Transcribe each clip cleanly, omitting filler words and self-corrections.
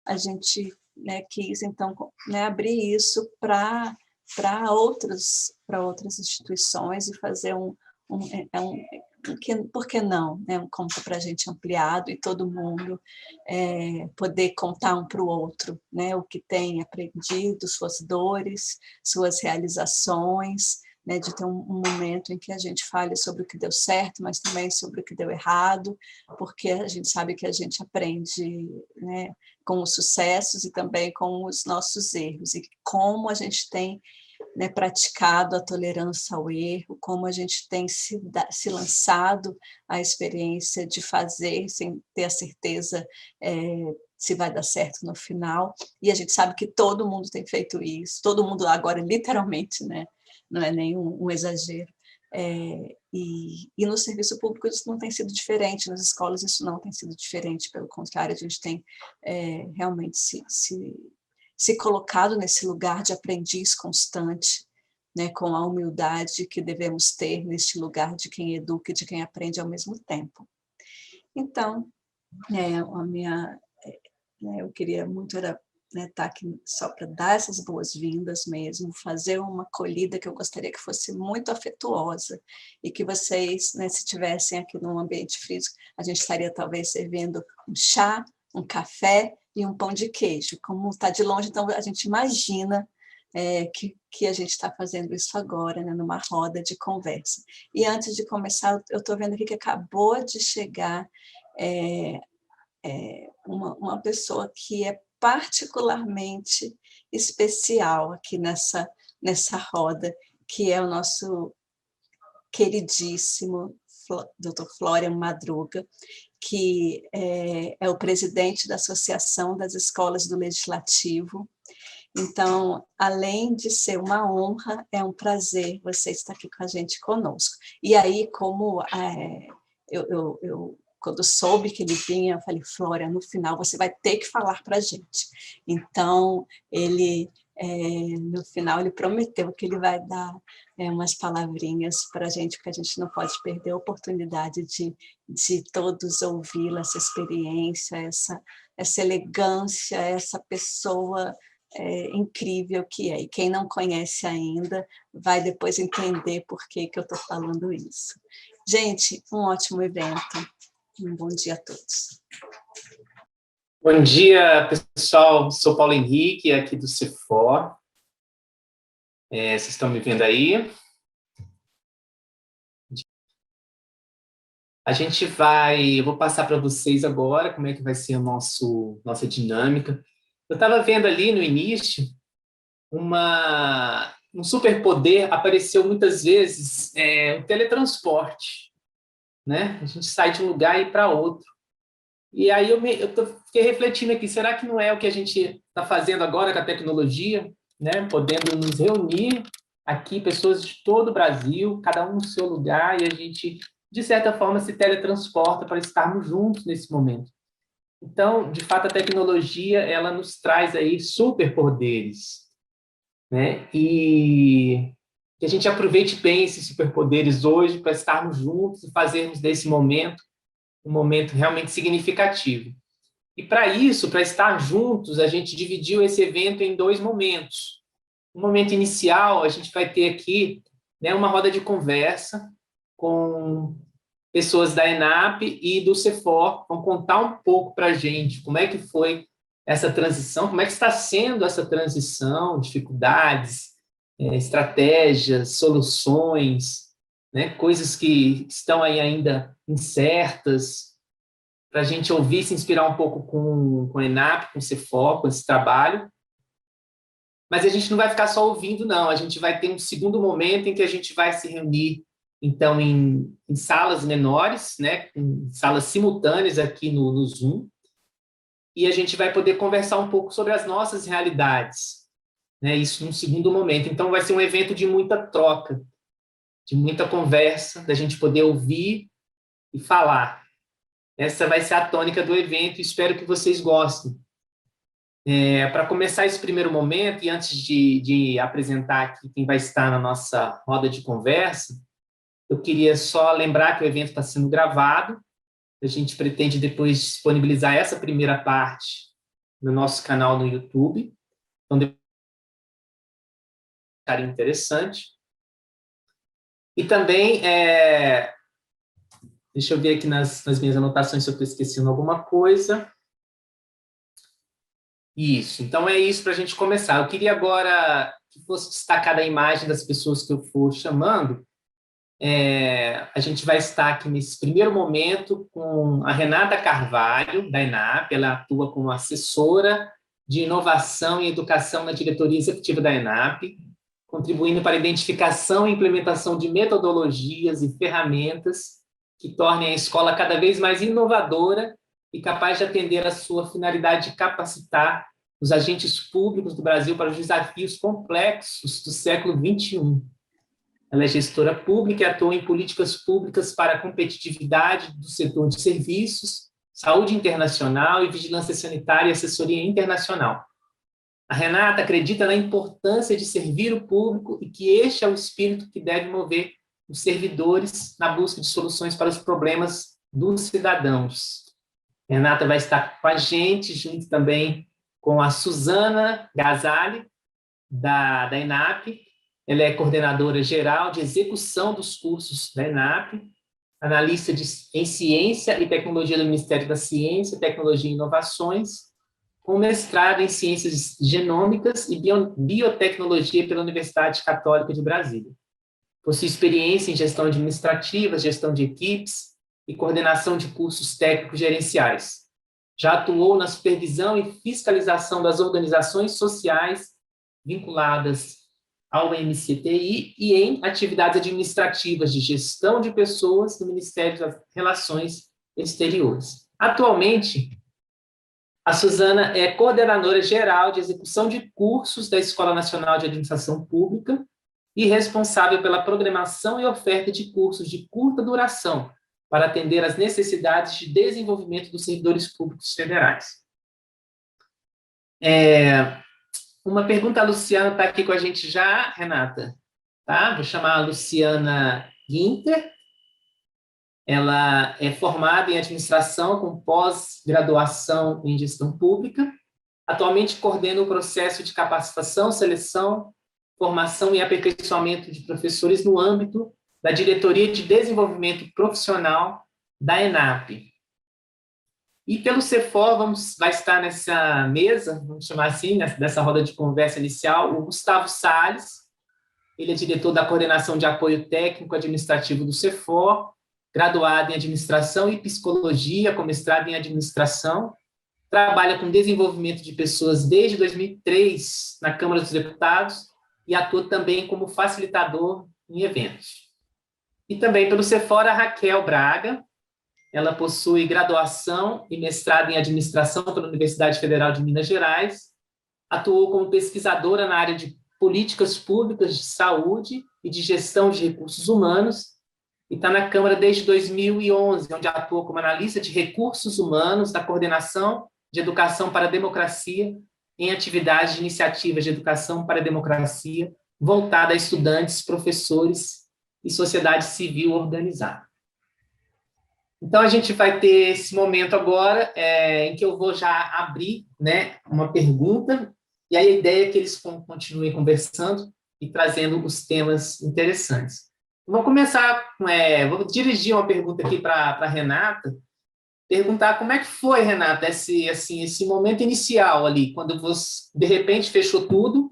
a gente, né, quis, então, né, abrir isso para outras instituições e fazer por que não, né, um conto para a gente ampliado e todo mundo poder contar um para o outro, né, o que tem aprendido, suas dores, suas realizações, né, de ter um momento em que a gente fale sobre o que deu certo, mas também sobre o que deu errado, porque a gente sabe que a gente aprende, né, com os sucessos e também com os nossos erros, e como a gente tem, né, praticado a tolerância ao erro, como a gente tem se lançado à experiência de fazer sem ter a certeza se vai dar certo no final, e a gente sabe que todo mundo tem feito isso, todo mundo agora literalmente, né, não é nenhum exagero, e no serviço público isso não tem sido diferente, nas escolas isso não tem sido diferente, pelo contrário, a gente tem realmente se colocado nesse lugar de aprendiz constante, né, com a humildade que devemos ter neste lugar de quem educa e de quem aprende ao mesmo tempo. Então, eu queria muito estar aqui só para dar essas boas-vindas mesmo, fazer uma acolhida que eu gostaria que fosse muito afetuosa e que vocês, né, se estivessem aqui num ambiente físico, a gente estaria talvez servindo um chá, um café e um pão de queijo. Como está de longe, então a gente imagina que a gente está fazendo isso agora, né, numa roda de conversa. E antes de começar, eu estou vendo aqui que acabou de chegar uma pessoa que é particularmente especial aqui nessa roda, que é o nosso queridíssimo Dr. Florian Madruga, que é o presidente da Associação das Escolas do Legislativo. Então, além de ser uma honra, é um prazer você estar aqui com a gente conosco. E aí, como quando soube que ele vinha, eu falei, Flória, no final você vai ter que falar para a gente. Então, no final, ele prometeu que ele vai dar umas palavrinhas para a gente, porque a gente não pode perder a oportunidade de todos ouvi-la, essa experiência, essa elegância, essa pessoa incrível que é. E quem não conhece ainda vai depois entender por que eu estou falando isso. Gente, um ótimo evento. Um bom dia a todos. Bom dia, pessoal. Sou Paulo Henrique, aqui do CEFOR. Vocês estão me vendo aí? Eu vou passar para vocês agora como é que vai ser a nossa dinâmica. Eu estava vendo ali no início um superpoder apareceu muitas vezes, o teletransporte, né? A gente sai de um lugar e ir para outro. E aí fiquei refletindo aqui, será que não é o que a gente está fazendo agora com a tecnologia, né? Podendo nos reunir aqui, pessoas de todo o Brasil, cada um no seu lugar, e a gente, de certa forma, se teletransporta para estarmos juntos nesse momento. Então, de fato, a tecnologia, ela nos traz aí superpoderes, né? E que a gente aproveite bem esses superpoderes hoje para estarmos juntos e fazermos desse momento um momento realmente significativo. E para isso, para estar juntos, a gente dividiu esse evento em 2 momentos. No momento inicial, a gente vai ter aqui, né, uma roda de conversa com pessoas da ENAP e do CEFOR, vão contar um pouco para a gente como é que foi essa transição, como é que está sendo essa transição, dificuldades, estratégias, soluções, né, coisas que estão aí ainda incertas, para a gente ouvir, se inspirar um pouco com a ENAP, com o CEFOR, com esse trabalho. Mas a gente não vai ficar só ouvindo, não. A gente vai ter um segundo momento em que a gente vai se reunir, então, em salas menores, né, em salas simultâneas aqui no Zoom, e a gente vai poder conversar um pouco sobre as nossas realidades, né, isso num segundo momento. Então, vai ser um evento de muita troca, de muita conversa, da gente poder ouvir e falar. Essa vai ser a tônica do evento e espero que vocês gostem. Para começar esse primeiro momento, e antes de apresentar aqui quem vai estar na nossa roda de conversa, eu queria só lembrar que o evento está sendo gravado. A gente pretende depois disponibilizar essa primeira parte no nosso canal no YouTube. Então, carinho interessante. E também, deixa eu ver aqui nas minhas anotações se eu estou esquecendo alguma coisa. Isso, então é isso para a gente começar. Eu queria agora que fosse destacada a imagem das pessoas que eu for chamando. A gente vai estar aqui nesse primeiro momento com a Renata Carvalho, da ENAP. Ela atua como assessora de inovação e educação na diretoria executiva da ENAP, contribuindo para a identificação e implementação de metodologias e ferramentas que tornem a escola cada vez mais inovadora e capaz de atender a sua finalidade de capacitar os agentes públicos do Brasil para os desafios complexos do século XXI. Ela é gestora pública e atua em políticas públicas para a competitividade do setor de serviços, saúde internacional e vigilância sanitária e assessoria internacional. A Renata acredita na importância de servir o público e que este é o espírito que deve mover os servidores na busca de soluções para os problemas dos cidadãos. A Renata vai estar com a gente, junto também com a Suzana Gazali, da ENAP. Ela é coordenadora geral de execução dos cursos da ENAP, analista em ciência e tecnologia do Ministério da Ciência, Tecnologia e Inovações, com mestrado em ciências genômicas e biotecnologia pela Universidade Católica de Brasília. Possui experiência em gestão administrativa, gestão de equipes e coordenação de cursos técnicos gerenciais. Já atuou na supervisão e fiscalização das organizações sociais vinculadas ao MCTI e em atividades administrativas de gestão de pessoas do Ministério das Relações Exteriores. Atualmente, a Suzana é coordenadora geral de execução de cursos da Escola Nacional de Administração Pública e responsável pela programação e oferta de cursos de curta duração para atender às necessidades de desenvolvimento dos servidores públicos federais. Uma pergunta, a Luciana está aqui com a gente já, Renata. Tá? Vou chamar a Luciana Guinter. Ela é formada em administração com pós-graduação em gestão pública. Atualmente coordena o processo de capacitação, seleção, formação e aperfeiçoamento de professores no âmbito da Diretoria de Desenvolvimento Profissional da ENAP. E pelo CEFOR vai estar nessa mesa, vamos chamar assim, nessa roda de conversa inicial, o Gustavo Salles. Ele é diretor da Coordenação de Apoio Técnico Administrativo do CEFOR, graduado em Administração e Psicologia, com mestrado em Administração, trabalha com desenvolvimento de pessoas desde 2003 na Câmara dos Deputados e atua também como facilitador em eventos. E também pelo CEFOR, a Raquel Braga. Ela possui graduação e mestrado em Administração pela Universidade Federal de Minas Gerais, atuou como pesquisadora na área de políticas públicas de saúde e de gestão de recursos humanos, e está na Câmara desde 2011, onde atua como analista de recursos humanos da Coordenação de Educação para a Democracia em atividades de iniciativas de educação para a democracia voltada a estudantes, professores e sociedade civil organizada. Então, a gente vai ter esse momento agora em que eu vou já abrir, né, uma pergunta, e aí a ideia é que eles continuem conversando e trazendo os temas interessantes. Vou começar, vou dirigir uma pergunta aqui para a Renata, perguntar como é que foi, Renata, esse momento inicial ali, quando você, de repente, fechou tudo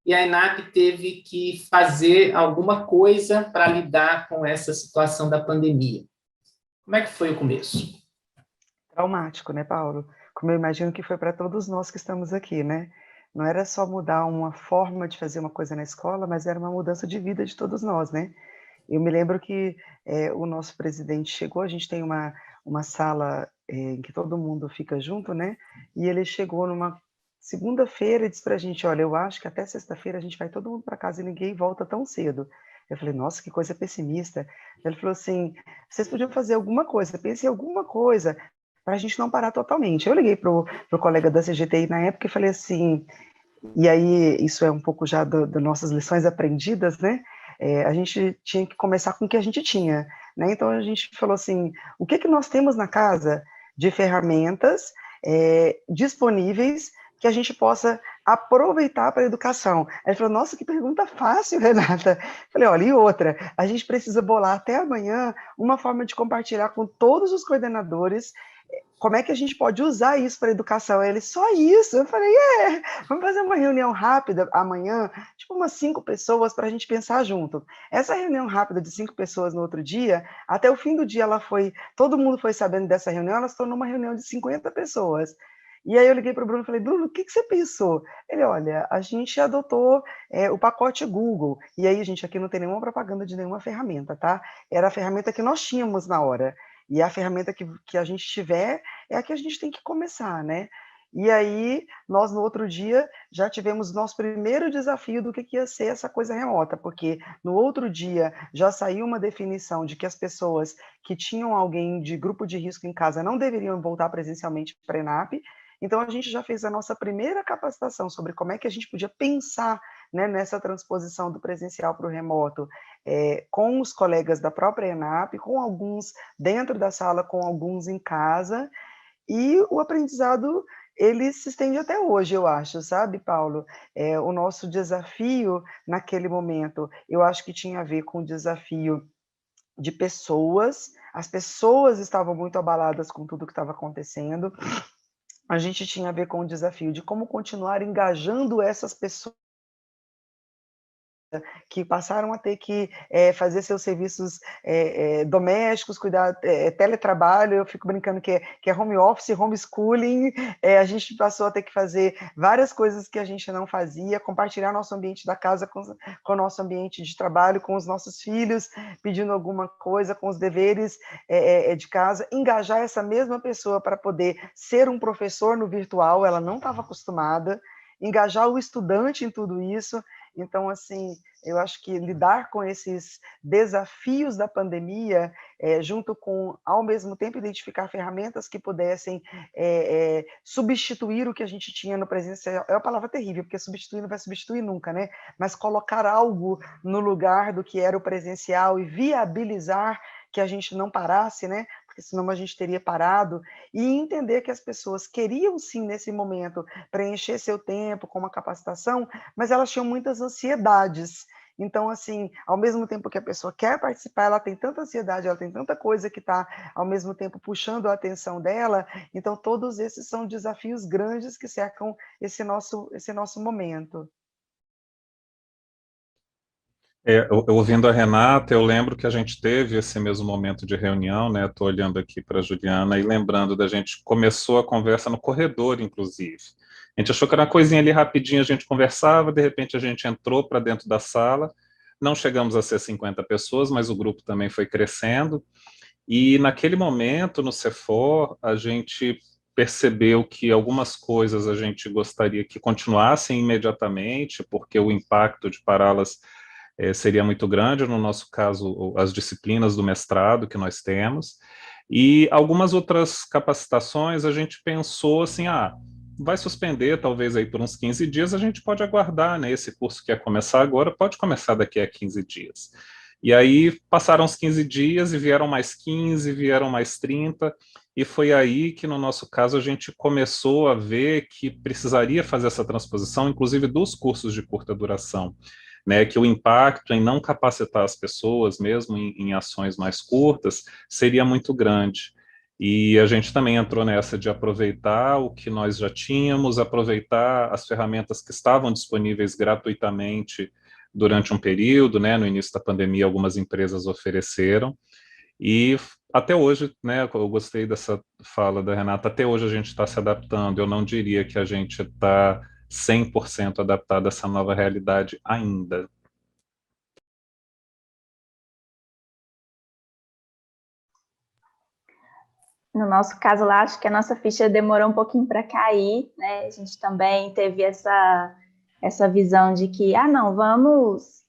e a ENAP teve que fazer alguma coisa para lidar com essa situação da pandemia. Como é que foi o começo? Traumático, né, Paulo? Como eu imagino que foi para todos nós que estamos aqui, né? Não era só mudar uma forma de fazer uma coisa na escola, mas era uma mudança de vida de todos nós, né? Eu me lembro que o nosso presidente chegou, a gente tem uma sala em que todo mundo fica junto, né? E ele chegou numa segunda-feira e disse para a gente, olha, eu acho que até sexta-feira a gente vai todo mundo para casa e ninguém volta tão cedo. Eu falei, nossa, que coisa pessimista. Ele falou assim, vocês podiam fazer alguma coisa, pense em alguma coisa, para a gente não parar totalmente. Eu liguei para o colega da CGTI na época e falei assim, e aí isso é um pouco já das nossas lições aprendidas, né? A gente tinha que começar com o que a gente tinha, né? Então a gente falou assim, o que nós temos na casa de ferramentas disponíveis que a gente possa aproveitar para a educação. Aí ele falou, nossa, que pergunta fácil, Renata. Falei, olha, e outra, a gente precisa bolar até amanhã uma forma de compartilhar com todos os coordenadores como é que a gente pode usar isso para a educação. Aí ele, só isso? Eu falei, vamos fazer uma reunião rápida amanhã, tipo umas 5 pessoas para a gente pensar junto. Essa reunião rápida de 5 pessoas no outro dia, até o fim do dia todo mundo foi sabendo dessa reunião, ela se tornou uma reunião de 50 pessoas. E aí eu liguei para o Bruno e falei, Bruno, o que você pensou? Ele, olha, a gente adotou o pacote Google, e aí, gente, aqui não tem nenhuma propaganda de nenhuma ferramenta, tá? Era a ferramenta que nós tínhamos na hora, e a ferramenta que a gente tiver é a que a gente tem que começar, né? E aí, nós no outro dia já tivemos nosso primeiro desafio do que ia ser essa coisa remota, porque no outro dia já saiu uma definição de que as pessoas que tinham alguém de grupo de risco em casa não deveriam voltar presencialmente para a ENAP. Então, a gente já fez a nossa primeira capacitação sobre como é que a gente podia pensar, né, nessa transposição do presencial para o remoto, com os colegas da própria ENAP, com alguns dentro da sala, com alguns em casa, e o aprendizado, ele se estende até hoje, eu acho, sabe, Paulo? O nosso desafio naquele momento, eu acho que tinha a ver com o desafio de pessoas, as pessoas estavam muito abaladas com tudo que estava acontecendo, a gente tinha a ver com o desafio de como continuar engajando essas pessoas que passaram a ter que fazer seus serviços domésticos, cuidar, teletrabalho, eu fico brincando que é home office, homeschooling, a gente passou a ter que fazer várias coisas que a gente não fazia, compartilhar nosso ambiente da casa com o nosso ambiente de trabalho, com os nossos filhos, pedindo alguma coisa, com os deveres de casa, engajar essa mesma pessoa para poder ser um professor no virtual, ela não estava acostumada, engajar o estudante em tudo isso. Então, assim, eu acho que lidar com esses desafios da pandemia, junto com, ao mesmo tempo, identificar ferramentas que pudessem substituir o que a gente tinha no presencial, é uma palavra terrível, porque substituir não vai substituir nunca, né? Mas colocar algo no lugar do que era o presencial e viabilizar que a gente não parasse, né? Porque senão a gente teria parado, e entender que as pessoas queriam sim, nesse momento, preencher seu tempo com uma capacitação, mas elas tinham muitas ansiedades. Então, assim, ao mesmo tempo que a pessoa quer participar, ela tem tanta ansiedade, ela tem tanta coisa que está, ao mesmo tempo, puxando a atenção dela, então todos esses são desafios grandes que cercam esse nosso momento. Eu ouvindo a Renata, eu lembro que a gente teve esse mesmo momento de reunião, né? Estou olhando aqui para a Juliana e lembrando da gente, começou a conversa no corredor, inclusive. A gente achou que era uma coisinha ali rapidinho, a gente conversava, de repente a gente entrou para dentro da sala, não chegamos a ser 50 pessoas, mas o grupo também foi crescendo, e naquele momento, no CEFOR, a gente percebeu que algumas coisas a gente gostaria que continuassem imediatamente, porque o impacto de pará-las seria muito grande, no nosso caso, as disciplinas do mestrado que nós temos, e algumas outras capacitações a gente pensou assim, vai suspender talvez aí por uns 15 dias, a gente pode aguardar, né, esse curso que ia começar agora, pode começar daqui a 15 dias. E aí passaram os 15 dias e vieram mais 15, vieram mais 30, e foi aí que no nosso caso a gente começou a ver que precisaria fazer essa transposição, inclusive dos cursos de curta duração, né, que o impacto em não capacitar as pessoas, mesmo em ações mais curtas, seria muito grande. E a gente também entrou nessa de aproveitar o que nós já tínhamos, aproveitar as ferramentas que estavam disponíveis gratuitamente durante um período, né, no início da pandemia algumas empresas ofereceram, e até hoje, né, eu gostei dessa fala da Renata, até hoje a gente está se adaptando, eu não diria que a gente está 100% adaptado a essa nova realidade ainda. No nosso caso lá, acho que a nossa ficha demorou um pouquinho para cair, né? A gente também teve essa visão de que, não, vamos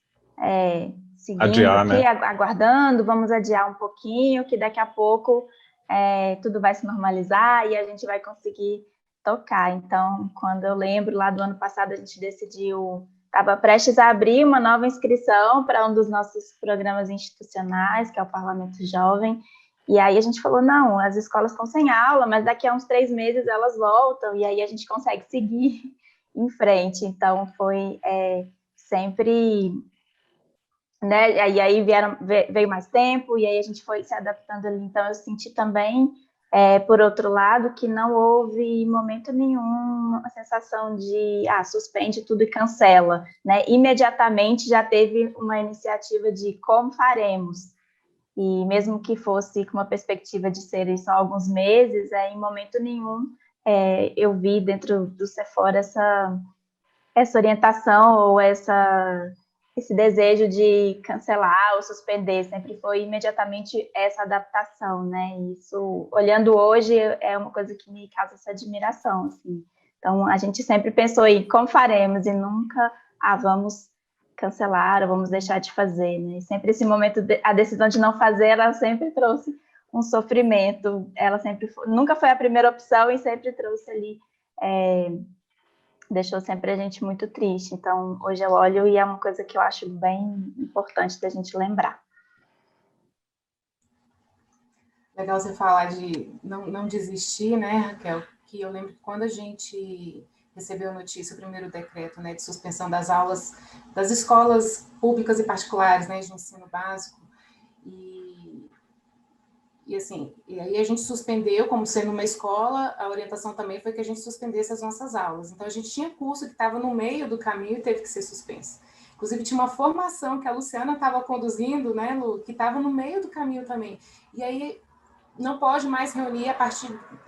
seguindo adiar, aqui, né? aguardando, vamos adiar um pouquinho, que daqui a pouco tudo vai se normalizar e a gente vai conseguir tocar. Então, quando eu lembro lá do ano passado, a gente decidiu, estava prestes a abrir uma nova inscrição para um dos nossos programas institucionais, que é o Parlamento Jovem, E aí a gente falou, não, as escolas estão sem aula, mas daqui a uns 3 meses elas voltam, e aí a gente consegue seguir em frente. Então, foi sempre... Né? E aí veio mais tempo, e aí a gente foi se adaptando ali. Então, eu senti também, por outro lado, que não houve em momento nenhum uma sensação de suspende tudo e cancela. Né? Imediatamente já teve uma iniciativa de como faremos. E mesmo que fosse com uma perspectiva de ser só alguns meses, em momento nenhum eu vi dentro do Sephora essa orientação ou esse desejo de cancelar ou suspender, sempre foi imediatamente essa adaptação, né? Isso, olhando hoje, é uma coisa que me causa essa admiração, assim. Então, a gente sempre pensou em como faremos e nunca, vamos cancelar ou vamos deixar de fazer, né? E sempre esse momento, a decisão de não fazer, ela sempre trouxe um sofrimento, ela sempre nunca foi a primeira opção e sempre trouxe ali... deixou sempre a gente muito triste. Então, hoje eu olho e é uma coisa que eu acho bem importante da gente lembrar. Legal você falar de não desistir, né, Raquel? Que eu lembro que quando a gente recebeu a notícia, o primeiro decreto, né, de suspensão das aulas das escolas públicas e particulares, né, de ensino básico, e assim, e aí a gente suspendeu, como sendo uma escola, a orientação também foi que a gente suspendesse as nossas aulas. Então, a gente tinha curso que estava no meio do caminho e teve que ser suspenso. Inclusive, tinha uma formação que a Luciana estava conduzindo, né, Lu, que estava no meio do caminho também. E aí, não pode mais reunir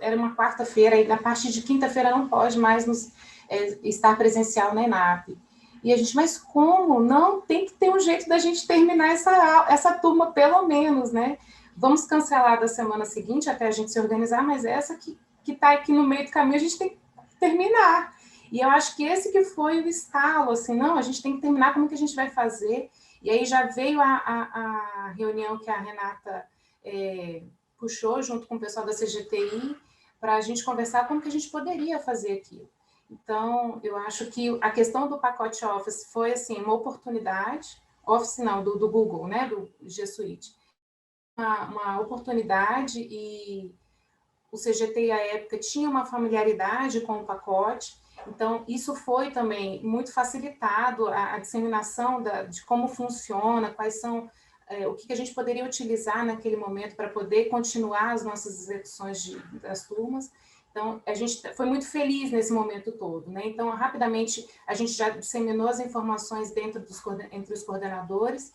era uma quarta-feira, e na partir de quinta-feira não pode mais estar presencial na ENAP. E a gente, mas como? Não, tem que ter um jeito da gente terminar essa turma, pelo menos, né? Vamos cancelar da semana seguinte até a gente se organizar, mas essa que está aqui no meio do caminho, a gente tem que terminar. E eu acho que esse que foi o estalo, assim, não, a gente tem que terminar, como que a gente vai fazer? E aí já veio a reunião que a Renata puxou junto com o pessoal da CGTI para a gente conversar como que a gente poderia fazer aquilo. Então, eu acho que a questão do pacote Office foi, assim, uma oportunidade, Office não, do Google, né, do G Suite, uma oportunidade, e o CGTI, à época, tinha uma familiaridade com o pacote, então isso foi também muito facilitado, a disseminação de como funciona, quais são, o que a gente poderia utilizar naquele momento para poder continuar as nossas execuções das turmas. Então, a gente foi muito feliz nesse momento todo, né? Então, rapidamente, a gente já disseminou as informações entre os coordenadores,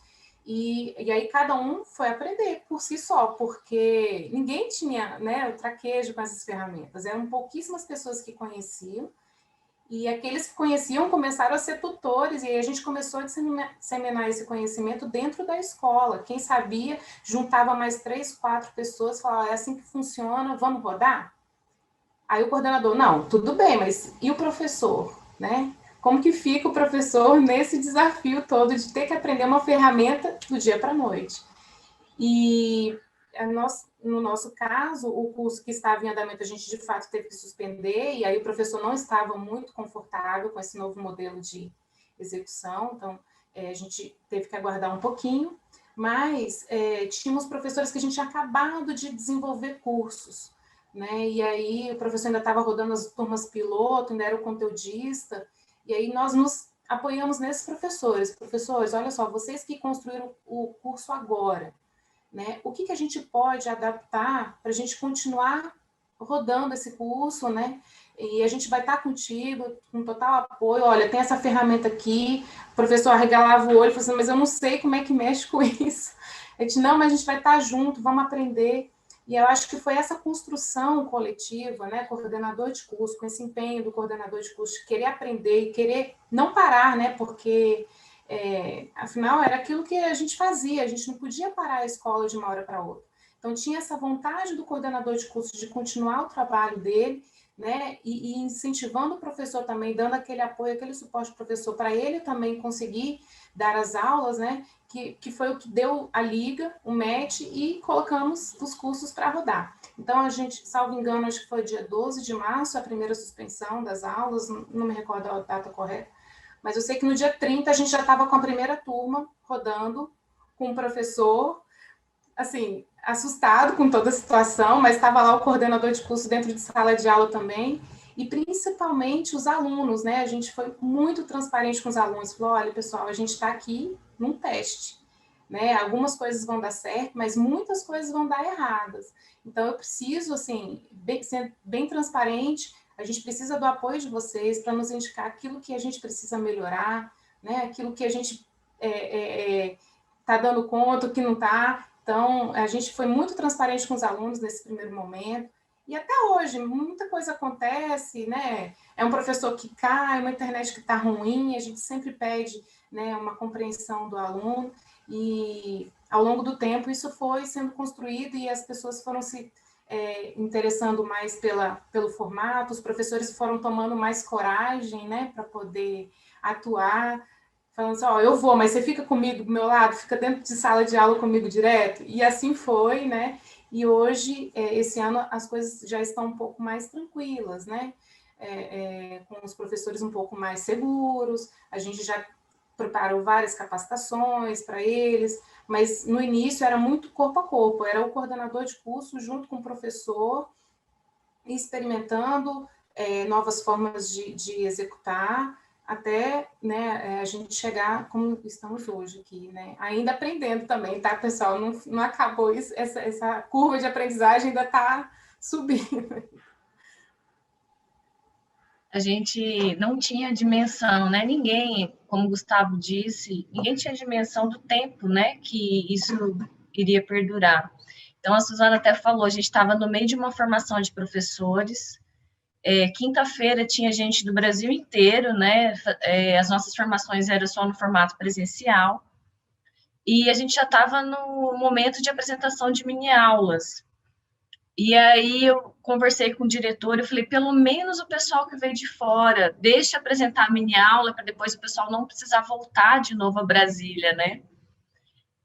e aí cada um foi aprender por si só, porque ninguém tinha, né, o traquejo com essas ferramentas, eram pouquíssimas pessoas que conheciam, e aqueles que conheciam começaram a ser tutores, e aí a gente começou a disseminar esse conhecimento dentro da escola. Quem sabia, juntava mais 3, 4 pessoas, falava, é assim que funciona, vamos rodar? Aí o coordenador, não, tudo bem, mas e o professor, né? Como que fica o professor nesse desafio todo de ter que aprender uma ferramenta do dia para a noite? E no nosso caso, o curso que estava em andamento, a gente de fato teve que suspender, e aí o professor não estava muito confortável com esse novo modelo de execução, então a gente teve que aguardar um pouquinho, mas tínhamos professores que a gente tinha acabado de desenvolver cursos, né? E aí o professor ainda estava rodando as turmas piloto, ainda era o conteudista, e aí nós nos apoiamos nesses professores. Professores, olha só, vocês que construíram o curso agora, né? O que a gente pode adaptar para a gente continuar rodando esse curso, né? E a gente vai estar contigo, com total apoio. Olha, tem essa ferramenta aqui. O professor arregalava o olho e falou assim, mas eu não sei como é que mexe com isso. A gente, não, mas a gente vai estar junto, vamos aprender. E eu acho que foi essa construção coletiva, né, coordenador de curso, com esse empenho do coordenador de curso, de querer aprender e querer não parar, né, porque, afinal, era aquilo que a gente fazia, a gente não podia parar a escola de uma hora para outra. Então, tinha essa vontade do coordenador de curso de continuar o trabalho dele, né, e incentivando o professor também, dando aquele apoio, aquele suporte ao professor, para ele também conseguir dar as aulas, né, que foi o que deu a liga, o match, e colocamos os cursos para rodar. Então, a gente, salvo engano, acho que foi dia 12 de março, a primeira suspensão das aulas, não me recordo a data correta, mas eu sei que no dia 30 a gente já estava com a primeira turma rodando, com o professor, assim, assustado com toda a situação, mas estava lá o coordenador de curso dentro de sala de aula também, e principalmente os alunos, né? A gente foi muito transparente com os alunos, falou, olha, pessoal, a gente está aqui num teste, né? Algumas coisas vão dar certo, mas muitas coisas vão dar erradas. Então, eu preciso, assim, ser bem transparente, a gente precisa do apoio de vocês para nos indicar aquilo que a gente precisa melhorar, né? Aquilo que a gente está dando conta, o que não está. Então, a gente foi muito transparente com os alunos nesse primeiro momento, e até hoje, muita coisa acontece, né? É um professor que cai, uma internet que está ruim, a gente sempre pede, né, uma compreensão do aluno, e ao longo do tempo isso foi sendo construído e as pessoas foram se interessando mais pelo formato, os professores foram tomando mais coragem, né, para poder atuar, falando assim, ó, eu vou, mas você fica comigo do meu lado, fica dentro de sala de aula comigo direto, e assim foi, né, e hoje, esse ano, as coisas já estão um pouco mais tranquilas, né, com os professores um pouco mais seguros, a gente já preparou várias capacitações para eles, mas no início era muito corpo a corpo, era o coordenador de curso junto com o professor, experimentando novas formas de executar, até, né, a gente chegar como estamos hoje aqui, né? Ainda aprendendo também, tá, pessoal? Não acabou isso, essa curva de aprendizagem ainda está subindo. A gente não tinha dimensão, né? Ninguém, como o Gustavo disse, ninguém tinha dimensão do tempo, né? Que isso iria perdurar. Então, a Suzana até falou, a gente estava no meio de uma formação de professores. Quinta-feira tinha gente do Brasil inteiro, né? As nossas formações eram só no formato presencial. E a gente já estava no momento de apresentação de mini-aulas. E aí eu conversei com o diretor, eu falei, pelo menos o pessoal que veio de fora, deixa apresentar a mini-aula, para depois o pessoal não precisar voltar de novo a Brasília, né?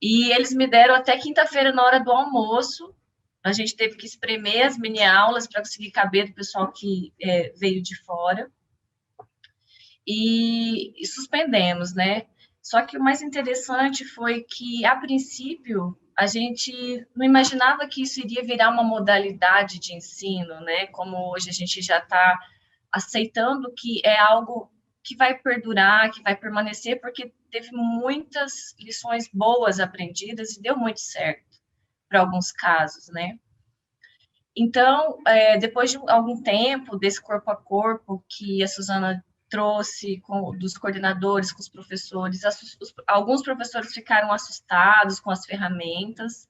E eles me deram até quinta-feira, na hora do almoço, a gente teve que espremer as mini-aulas para conseguir caber do pessoal que veio de fora. E suspendemos, né? Só que o mais interessante foi que, a princípio, a gente não imaginava que isso iria virar uma modalidade de ensino, né? Como hoje a gente já está aceitando que é algo que vai perdurar, que vai permanecer, porque teve muitas lições boas aprendidas e deu muito certo para alguns casos, né? Então, depois de algum tempo desse corpo a corpo que a Suzana trouxe dos coordenadores, com os professores, alguns professores ficaram assustados com as ferramentas,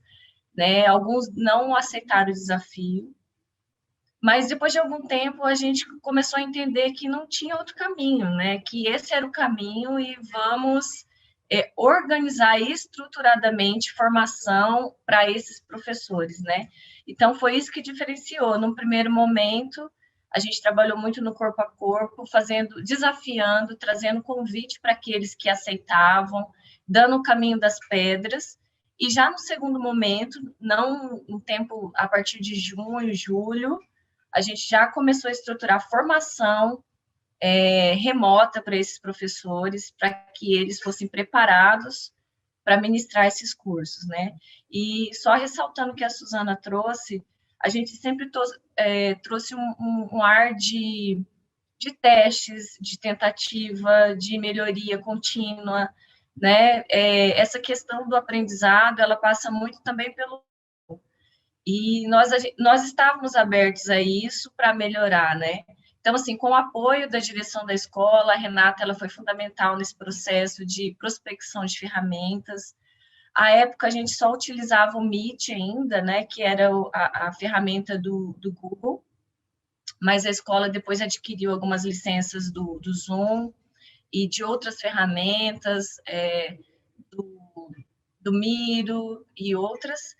né? Alguns não aceitaram o desafio, mas depois de algum tempo a gente começou a entender que não tinha outro caminho, né? Que esse era o caminho e vamos organizar estruturadamente formação para esses professores, né? Então, foi isso que diferenciou. Num primeiro momento, a gente trabalhou muito no corpo a corpo, desafiando, trazendo convite para aqueles que aceitavam, dando o caminho das pedras. E já no segundo momento, não um tempo a partir de junho, julho, a gente já começou a estruturar formação remota para esses professores, para que eles fossem preparados para ministrar esses cursos, né? E só ressaltando o que a Suzana trouxe, a gente sempre trouxe um ar de testes, de tentativa, de melhoria contínua, né? Essa questão do aprendizado, ela passa muito também pelo... E nós estávamos abertos a isso para melhorar, né? Então, assim, com o apoio da direção da escola, a Renata ela foi fundamental nesse processo de prospecção de ferramentas. À época, a gente só utilizava o Meet ainda, né, que era a ferramenta do Google, mas a escola depois adquiriu algumas licenças do Zoom e de outras ferramentas, do Miro e outras,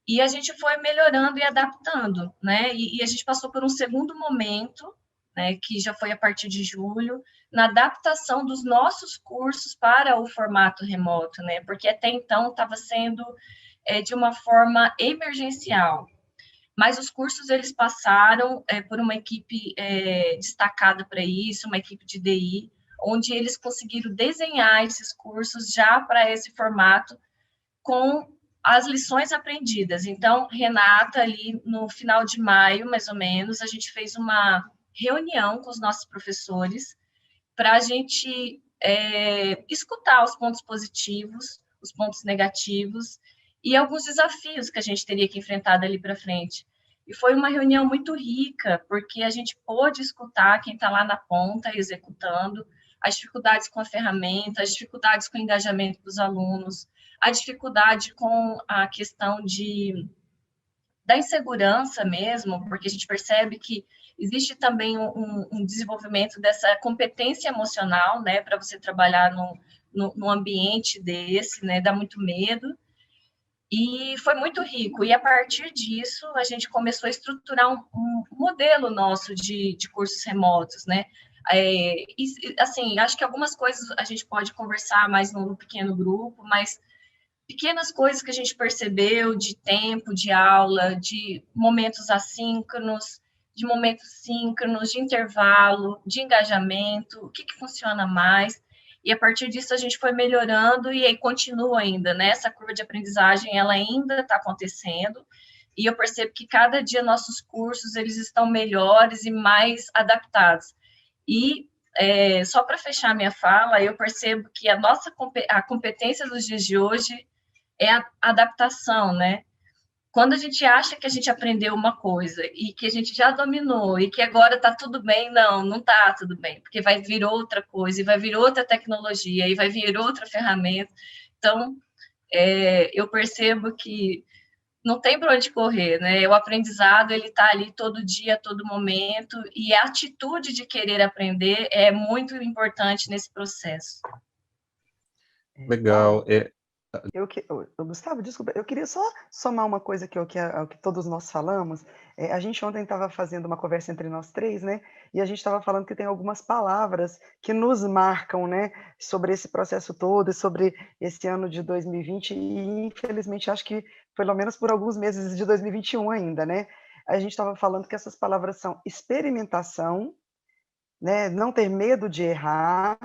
e a gente foi melhorando e adaptando, né, e a gente passou por um segundo momento, né, que já foi a partir de julho, na adaptação dos nossos cursos para o formato remoto, né, porque até então estava sendo de uma forma emergencial, mas os cursos eles passaram por uma equipe destacada para isso, uma equipe de DI, onde eles conseguiram desenhar esses cursos já para esse formato com as lições aprendidas. Então, Renata, ali no final de maio, mais ou menos, a gente fez uma reunião com os nossos professores para a gente escutar os pontos positivos, os pontos negativos e alguns desafios que a gente teria que enfrentar dali para frente. E foi uma reunião muito rica, porque a gente pôde escutar quem está lá na ponta executando, as dificuldades com a ferramenta, as dificuldades com o engajamento dos alunos, a dificuldade com a questão da insegurança mesmo, porque a gente percebe que existe também um desenvolvimento dessa competência emocional, né, para você trabalhar num ambiente desse, né, dá muito medo. E foi muito rico. E a partir disso, a gente começou a estruturar um modelo nosso de cursos remotos, né? E, assim, acho que algumas coisas a gente pode conversar mais num pequeno grupo, mas pequenas coisas que a gente percebeu de tempo, de aula, de momentos assíncronos, de momentos síncronos, de intervalo, de engajamento, o que funciona mais. E a partir disso a gente foi melhorando e aí continua ainda, né? Essa curva de aprendizagem, ela ainda está acontecendo. E eu percebo que cada dia nossos cursos, eles estão melhores e mais adaptados. E só para fechar minha fala, eu percebo que a competência dos dias de hoje é a adaptação, né? Quando a gente acha que a gente aprendeu uma coisa e que a gente já dominou e que agora está tudo bem, não está tudo bem, porque vai vir outra coisa, e vai vir outra tecnologia, e vai vir outra ferramenta. Então, eu percebo que não tem para onde correr, né? O aprendizado, ele está ali todo dia, a todo momento, e a atitude de querer aprender é muito importante nesse processo. Legal. Gustavo, desculpa, eu queria só somar uma coisa ao que todos nós falamos. A gente ontem estava fazendo uma conversa entre nós três, né? E a gente estava falando que tem algumas palavras que nos marcam, né? Sobre esse processo todo, sobre esse ano de 2020 e, infelizmente, acho que pelo menos por alguns meses de 2021 ainda, né? A gente estava falando que essas palavras são experimentação, né? Não ter medo de errar,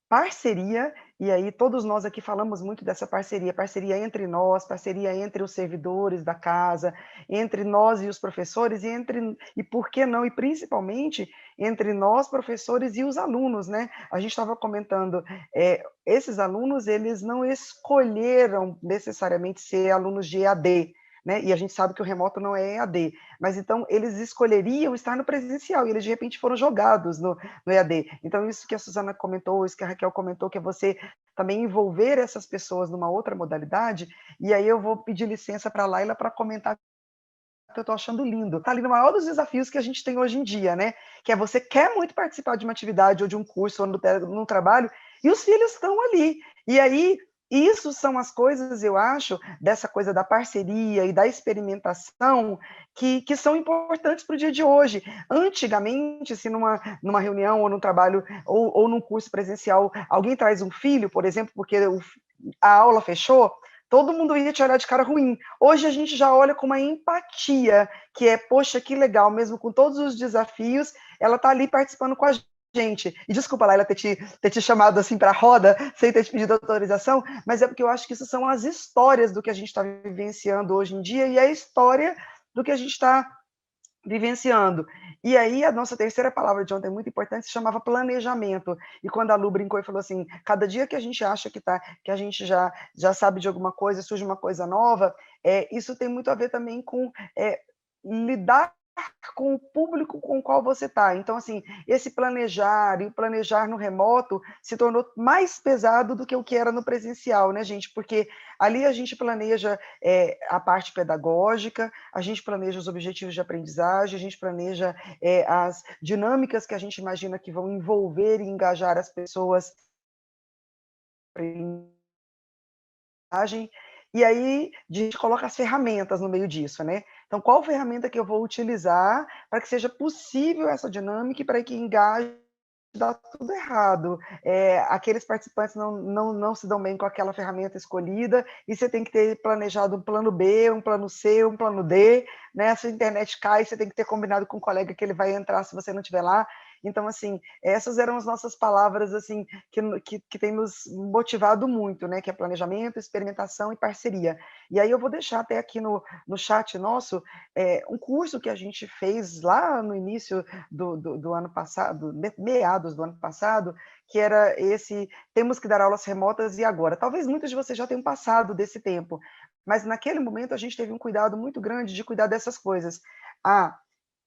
parceria, e aí todos nós aqui falamos muito dessa parceria entre nós, parceria entre os servidores da casa, entre nós e os professores, e por que não, e principalmente entre nós, professores e os alunos, né? A gente estava comentando, esses alunos, eles não escolheram necessariamente ser alunos de EAD, né? E a gente sabe que o remoto não é EAD, mas então eles escolheriam estar no presencial, e eles de repente foram jogados no EAD. Então isso que a Suzana comentou, isso que a Raquel comentou, que é você também envolver essas pessoas numa outra modalidade, e aí eu vou pedir licença para a Laila para comentar que eu estou achando lindo. Está ali no maior dos desafios que a gente tem hoje em dia, né? Que é você quer muito participar de uma atividade, ou de um curso, ou no trabalho, e os filhos estão ali. E aí, isso são as coisas, eu acho, dessa coisa da parceria e da experimentação que são importantes para o dia de hoje. Antigamente, se numa reunião ou num trabalho ou num curso presencial, alguém traz um filho, por exemplo, porque a aula fechou, todo mundo ia te olhar de cara ruim. Hoje a gente já olha com uma empatia, que é, poxa, que legal, mesmo com todos os desafios, ela está ali participando com a gente. E desculpa, Laila, ter te chamado assim para a roda, sem ter te pedido autorização, mas é porque eu acho que isso são as histórias do que a gente está vivenciando hoje em dia, e a história do que a gente está vivenciando. E aí a nossa terceira palavra de ontem, muito importante, se chamava planejamento. E quando a Lu brincou e falou assim, cada dia que a gente acha que a gente já sabe de alguma coisa, surge uma coisa nova, isso tem muito a ver também com lidar com o público com o qual você está. Então, assim, esse planejar e o planejar no remoto se tornou mais pesado do que o que era no presencial, né, gente? Porque ali a gente planeja a parte pedagógica, a gente planeja os objetivos de aprendizagem, a gente planeja as dinâmicas que a gente imagina que vão envolver e engajar as pessoas. E aí a gente coloca as ferramentas no meio disso, né? Então, qual ferramenta que eu vou utilizar para que seja possível essa dinâmica e para que engaje, dá tudo errado. Aqueles participantes não se dão bem com aquela ferramenta escolhida, e você tem que ter planejado um plano B, um plano C, um plano D, né? Se a internet cai, você tem que ter combinado com o colega que ele vai entrar se você não estiver lá. Então, assim, essas eram as nossas palavras, assim, que tem nos motivado muito, né? Que é planejamento, experimentação e parceria. E aí eu vou deixar até aqui no chat nosso um curso que a gente fez lá no início do ano passado, meados do ano passado, que era esse, temos que dar aulas remotas e agora. Talvez muitos de vocês já tenham passado desse tempo, mas naquele momento a gente teve um cuidado muito grande de cuidar dessas coisas.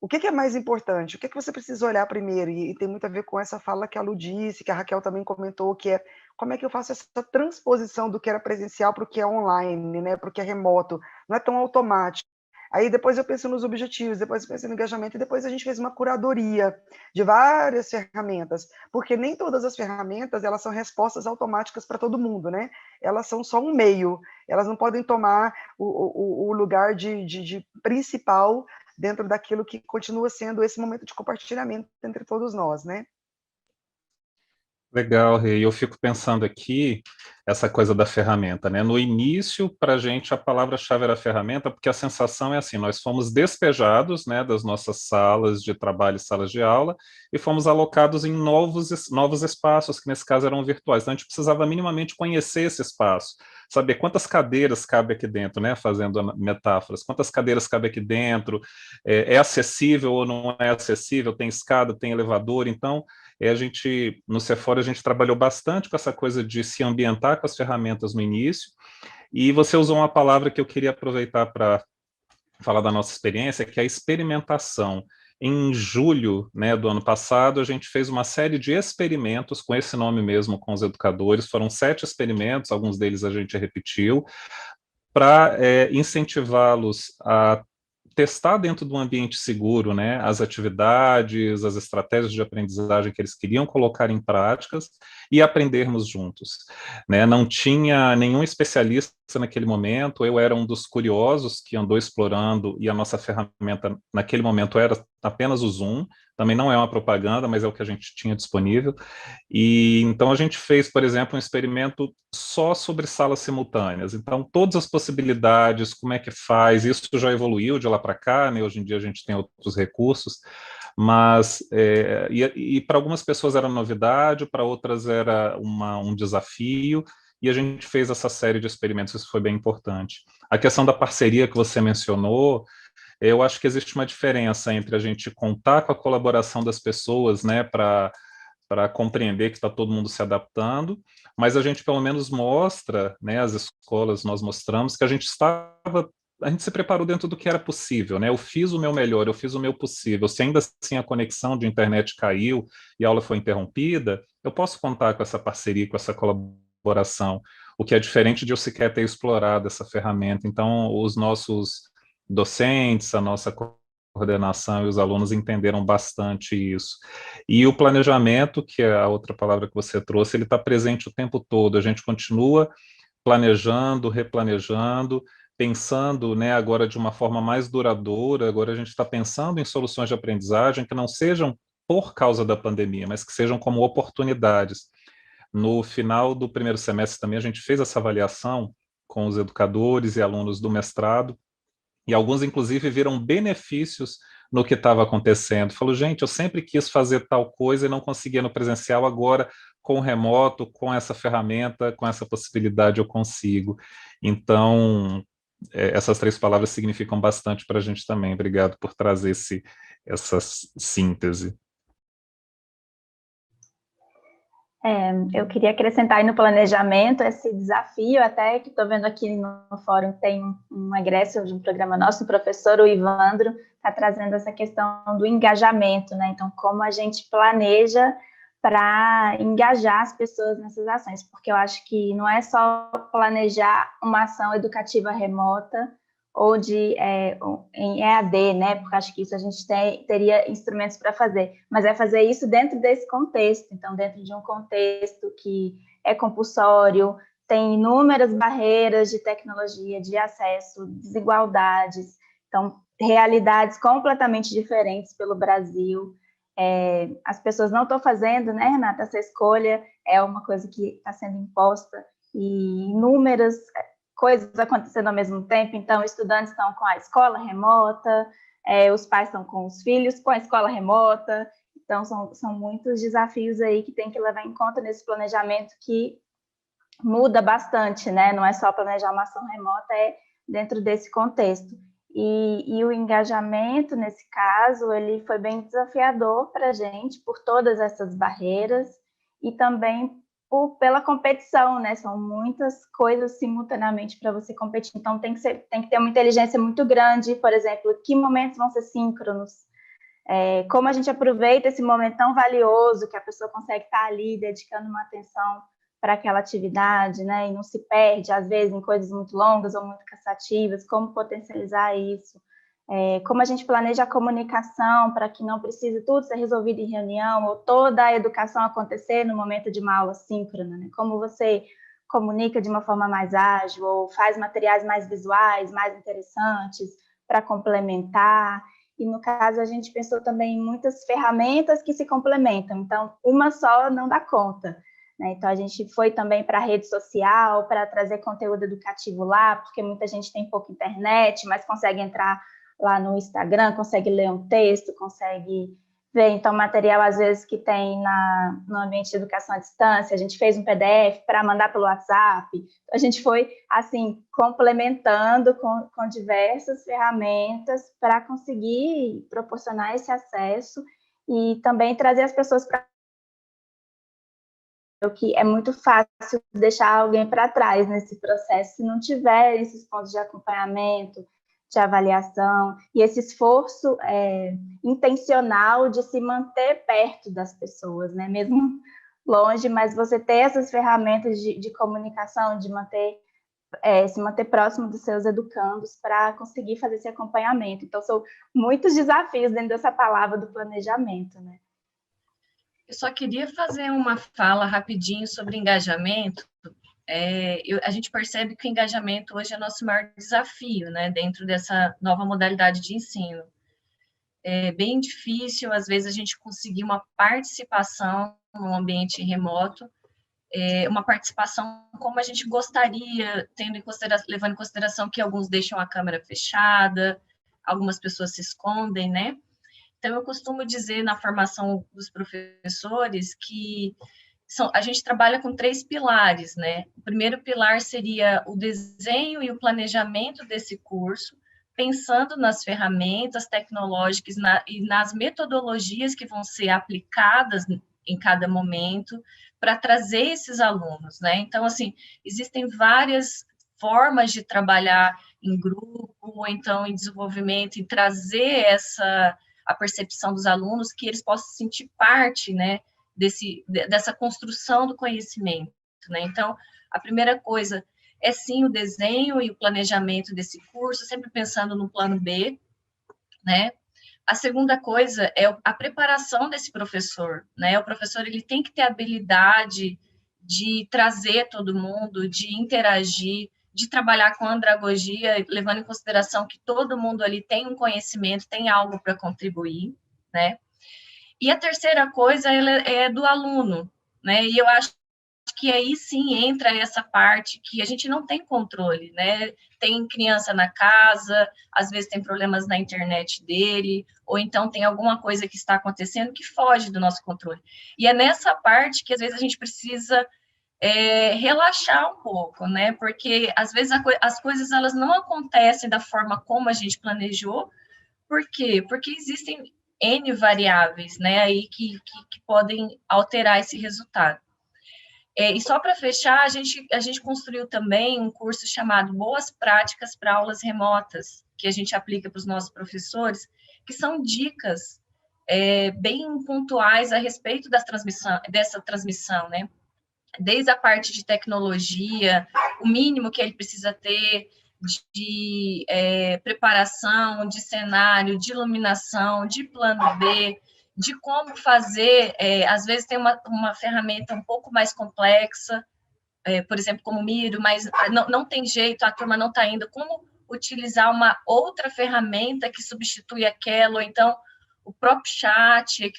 O que é mais importante? O que você precisa olhar primeiro? E tem muito a ver com essa fala que a Lu disse, que a Raquel também comentou, que é como é que eu faço essa transposição do que era presencial para o que é online, né? Para o que é remoto. Não é tão automático. Aí depois eu penso nos objetivos, depois eu penso no engajamento, e depois a gente fez uma curadoria de várias ferramentas, porque nem todas as ferramentas elas são respostas automáticas para todo mundo, né? Elas são só um meio, elas não podem tomar o lugar de principal dentro daquilo que continua sendo esse momento de compartilhamento entre todos nós, né? Legal, Rei. Eu fico pensando aqui essa coisa da ferramenta, né? No início, para a gente, a palavra-chave era ferramenta, porque a sensação é assim, nós fomos despejados, né, das nossas salas de trabalho e salas de aula, e fomos alocados em novos espaços, que nesse caso eram virtuais. Então, a gente precisava minimamente conhecer esse espaço, saber quantas cadeiras cabe aqui dentro, né, fazendo metáforas, quantas cadeiras cabe aqui dentro, é acessível ou não é acessível, tem escada, tem elevador, então... no Sephora, a gente trabalhou bastante com essa coisa de se ambientar com as ferramentas no início, e você usou uma palavra que eu queria aproveitar para falar da nossa experiência, que é a experimentação. Em julho, né, do ano passado, a gente fez uma série de experimentos, com esse nome mesmo, com os educadores, foram 7 experimentos, alguns deles a gente repetiu, para incentivá-los a testar dentro de um ambiente seguro, né, as atividades, as estratégias de aprendizagem que eles queriam colocar em práticas e aprendermos juntos, né? Não tinha nenhum especialista naquele momento, eu era um dos curiosos que andou explorando, e a nossa ferramenta naquele momento era apenas o Zoom, também não é uma propaganda, mas é o que a gente tinha disponível, e então a gente fez, por exemplo, um experimento só sobre salas simultâneas, então todas as possibilidades, como é que faz, isso já evoluiu de lá para cá, né? Hoje em dia a gente tem outros recursos, mas para algumas pessoas era novidade, para outras era um desafio, e a gente fez essa série de experimentos, isso foi bem importante. A questão da parceria que você mencionou, eu acho que existe uma diferença entre a gente contar com a colaboração das pessoas, né, para compreender que está todo mundo se adaptando, mas a gente pelo menos mostra, né, as escolas, nós mostramos que a gente se preparou dentro do que era possível, né? Eu fiz o meu melhor, eu fiz o meu possível. Se ainda assim a conexão de internet caiu e a aula foi interrompida, eu posso contar com essa parceria, com essa colaboração, o que é diferente de eu sequer ter explorado essa ferramenta. Então, os nossos docentes, a nossa coordenação e os alunos entenderam bastante isso. E o planejamento, que é a outra palavra que você trouxe, ele está presente o tempo todo. A gente continua planejando, replanejando, pensando, né, agora de uma forma mais duradoura. Agora a gente está pensando em soluções de aprendizagem que não sejam por causa da pandemia, mas que sejam como oportunidades. No final do primeiro semestre também a gente fez essa avaliação com os educadores e alunos do mestrado, e alguns inclusive viram benefícios no que estava acontecendo. Falou, gente, eu sempre quis fazer tal coisa e não conseguia no presencial, agora com o remoto, com essa ferramenta, com essa possibilidade eu consigo. Então, essas 3 palavras significam bastante para a gente também. Obrigado por trazer essa síntese. Eu queria acrescentar aí no planejamento esse desafio, até que estou vendo aqui no fórum, tem um egresso de um programa nosso, o professor, o Ivandro, está trazendo essa questão do engajamento, né? Então, como a gente planeja para engajar as pessoas nessas ações, porque eu acho que não é só planejar uma ação educativa remota ou em EAD, né? Porque acho que isso a gente teria instrumentos para fazer, mas é fazer isso dentro desse contexto, então dentro de um contexto que é compulsório, tem inúmeras barreiras de tecnologia, de acesso, desigualdades, então realidades completamente diferentes pelo Brasil. As pessoas não estão fazendo, né, Renata? Essa escolha é uma coisa que está sendo imposta, e inúmeras coisas acontecendo ao mesmo tempo. Então, estudantes estão com a escola remota, os pais estão com os filhos com a escola remota. Então, são muitos desafios aí que tem que levar em conta nesse planejamento que muda bastante, né? Não é só planejar uma ação remota, é dentro desse contexto. E o engajamento, nesse caso, ele foi bem desafiador para a gente, por todas essas barreiras, e também pela competição, né? São muitas coisas simultaneamente para você competir, então tem que ter uma inteligência muito grande, por exemplo, que momentos vão ser síncronos, como a gente aproveita esse momento tão valioso, que a pessoa consegue estar ali dedicando uma atenção para aquela atividade, né, e não se perde, às vezes, em coisas muito longas ou muito cansativas, como potencializar isso, como a gente planeja a comunicação para que não precise tudo ser resolvido em reunião, ou toda a educação acontecer no momento de uma aula síncrona, né, como você comunica de uma forma mais ágil, ou faz materiais mais visuais, mais interessantes, para complementar. E, no caso, a gente pensou também em muitas ferramentas que se complementam, então, uma só não dá conta. Então, a gente foi também para a rede social, para trazer conteúdo educativo lá, porque muita gente tem pouca internet, mas consegue entrar lá no Instagram, consegue ler um texto, consegue ver, então, material, às vezes, que tem no ambiente de educação à distância. A gente fez um PDF para mandar pelo WhatsApp. A gente foi, assim, complementando com diversas ferramentas para conseguir proporcionar esse acesso e também trazer as pessoas para o que é muito fácil deixar alguém para trás nesse processo, se não tiver esses pontos de acompanhamento, de avaliação, e esse esforço intencional de se manter perto das pessoas, né? Mesmo longe, mas você ter essas ferramentas de comunicação, de se manter próximo dos seus educandos para conseguir fazer esse acompanhamento. Então, são muitos desafios dentro dessa palavra do planejamento, né? Eu só queria fazer uma fala rapidinho sobre engajamento. A gente percebe que o engajamento hoje é nosso maior desafio, né, dentro dessa nova modalidade de ensino. É bem difícil, às vezes, a gente conseguir uma participação no ambiente remoto, uma participação como a gente gostaria, levando em consideração que alguns deixam a câmera fechada, algumas pessoas se escondem, né? Então, eu costumo dizer na formação dos professores que a gente trabalha com 3 pilares, né? O primeiro pilar seria o desenho e o planejamento desse curso, pensando nas ferramentas tecnológicas e nas metodologias que vão ser aplicadas em cada momento para trazer esses alunos, né? Então, assim, existem várias formas de trabalhar em grupo, ou então em desenvolvimento, e trazer a percepção dos alunos, que eles possam sentir parte, né, dessa construção do conhecimento, né? Então, a primeira coisa é, sim, o desenho e o planejamento desse curso, sempre pensando no plano B, né? A segunda coisa é a preparação desse professor, né? O professor, ele tem que ter a habilidade de trazer todo mundo, de interagir, de trabalhar com andragogia, levando em consideração que todo mundo ali tem um conhecimento, tem algo para contribuir, né? E a terceira coisa é do aluno, né? E eu acho que aí sim entra essa parte que a gente não tem controle, né? Tem criança na casa, às vezes tem problemas na internet dele, ou então tem alguma coisa que está acontecendo que foge do nosso controle. E é nessa parte que às vezes a gente precisa relaxar um pouco, né? Porque às vezes as coisas elas não acontecem da forma como a gente planejou. Por quê? Porque existem N variáveis, né, aí que podem alterar esse resultado. E só para fechar, a gente construiu também um curso chamado Boas Práticas para Aulas Remotas, que a gente aplica para os nossos professores, que são dicas bem pontuais a respeito dessa transmissão, né? Desde a parte de tecnologia, o mínimo que ele precisa ter de preparação, de cenário, de iluminação, de plano B, de como fazer, às vezes tem uma ferramenta um pouco mais complexa, por exemplo, como o Miro, mas não tem jeito, a turma não está indo, como utilizar uma outra ferramenta que substitui aquela, ou então o próprio chat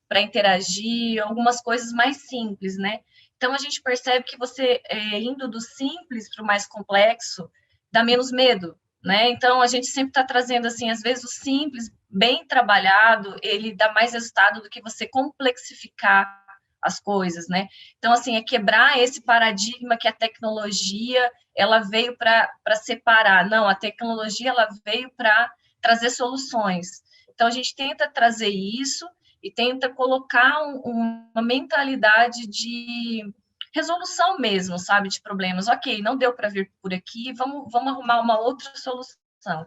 para interagir, algumas coisas mais simples, né? Então, a gente percebe que você, indo do simples para o mais complexo, dá menos medo, né? Então, a gente sempre está trazendo, assim, às vezes o simples, bem trabalhado, ele dá mais resultado do que você complexificar as coisas, né? Então, assim, é quebrar esse paradigma que a tecnologia, ela veio para separar. Não, a tecnologia, ela veio para trazer soluções. Então, a gente tenta trazer isso e tenta colocar uma mentalidade de resolução mesmo, sabe, de problemas. Ok, não deu para vir por aqui, vamos arrumar uma outra solução.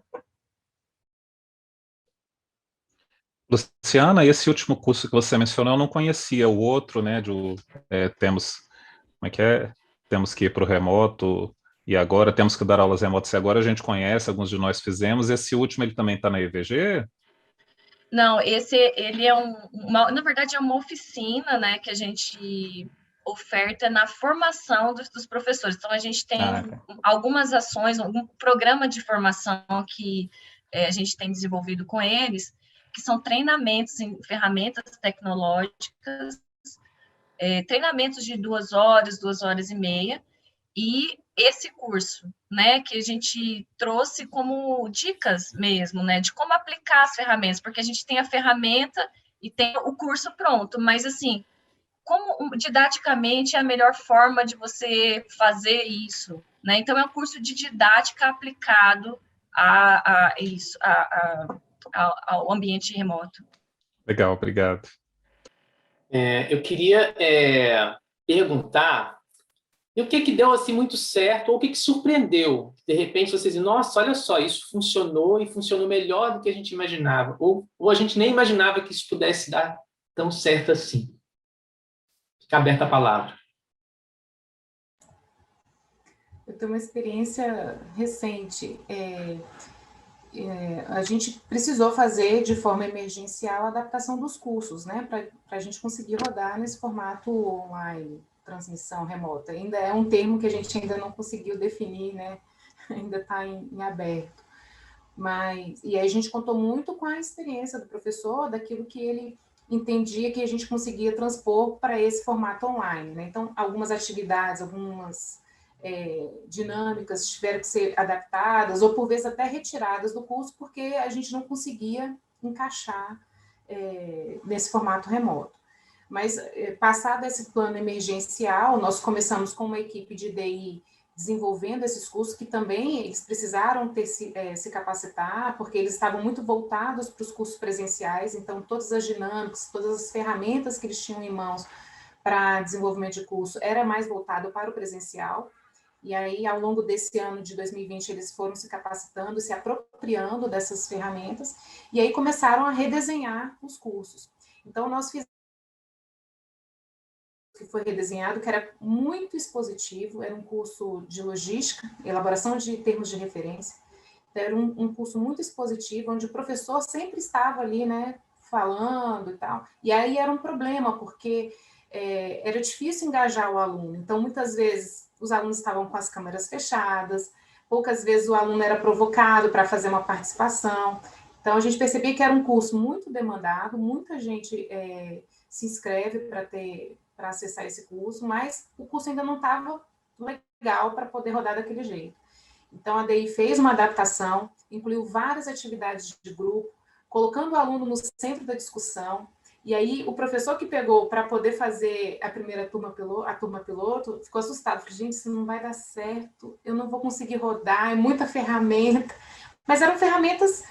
Luciana, esse último curso que você mencionou, eu não conhecia. O outro, né, como é que é? Temos que ir para o remoto e agora temos que dar aulas remotas. E agora a gente conhece, alguns de nós fizemos. Esse último, ele também está na EVG? Não, ele é na verdade, é uma oficina, né, que a gente oferta na formação dos professores. Então, a gente tem algumas ações, algum programa de formação que a gente tem desenvolvido com eles, que são treinamentos em ferramentas tecnológicas, treinamentos de 2 horas e meia, e esse curso, né, que a gente trouxe como dicas mesmo, né, de como aplicar as ferramentas, porque a gente tem a ferramenta e tem o curso pronto, mas assim, como didaticamente é a melhor forma de você fazer isso, né? Então é um curso de didática aplicado a isso, ao ambiente remoto. Legal, obrigado. Eu queria perguntar o que deu assim muito certo ou o que surpreendeu. De repente vocês dizem, nossa, olha só, isso funcionou e funcionou melhor do que a gente imaginava. Ou a gente nem imaginava que isso pudesse dar tão certo assim. Fica aberta a palavra. Eu tenho uma experiência recente. A gente precisou fazer de forma emergencial a adaptação dos cursos, né, para a gente conseguir rodar nesse formato online, transmissão remota. Ainda é um termo que a gente ainda não conseguiu definir, né, ainda está em aberto. E aí a gente contou muito com a experiência do professor, daquilo que ele entendia que a gente conseguia transpor para esse formato online, né? Então, algumas atividades, algumas dinâmicas tiveram que ser adaptadas ou por vezes até retiradas do curso porque a gente não conseguia encaixar nesse formato remoto. Mas passado esse plano emergencial, nós começamos com uma equipe de DI desenvolvendo esses cursos que também eles precisaram se capacitar porque eles estavam muito voltados para os cursos presenciais, então todas as dinâmicas, todas as ferramentas que eles tinham em mãos para desenvolvimento de curso era mais voltado para o presencial. E aí, ao longo desse ano de 2020, eles foram se capacitando, se apropriando dessas ferramentas, e aí começaram a redesenhar os cursos. Então, nós fizemos que foi redesenhado, que era muito expositivo, era um curso de logística, elaboração de termos de referência, então, era um curso muito expositivo, onde o professor sempre estava ali, né, falando e tal, e aí era um problema, porque era difícil engajar o aluno, então, muitas vezes, os alunos estavam com as câmeras fechadas, poucas vezes o aluno era provocado para fazer uma participação. Então, a gente percebia que era um curso muito demandado, muita gente se inscreve para acessar esse curso, mas o curso ainda não estava legal para poder rodar daquele jeito. Então, a DI fez uma adaptação, incluiu várias atividades de grupo, colocando o aluno no centro da discussão. E aí, o professor que pegou para poder fazer a primeira turma piloto, ficou assustado. Falei, gente, isso não vai dar certo, eu não vou conseguir rodar, é muita ferramenta. Mas eram ferramentas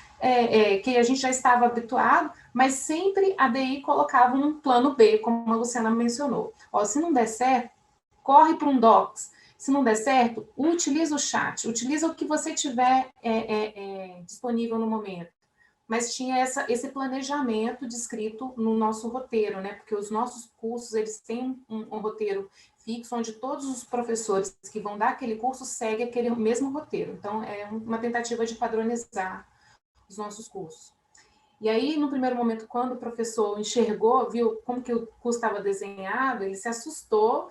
que a gente já estava habituado, mas sempre a DI colocava um plano B, como a Luciana mencionou. Se não der certo, corre para um Docs. Se não der certo, utiliza o chat, utiliza o que você tiver disponível no momento. Mas tinha esse planejamento descrito no nosso roteiro, né? Porque os nossos cursos, eles têm um roteiro fixo, onde todos os professores que vão dar aquele curso seguem aquele mesmo roteiro. Então, é uma tentativa de padronizar os nossos cursos. E aí, no primeiro momento, quando o professor enxergou, viu como que o curso estava desenhado, ele se assustou.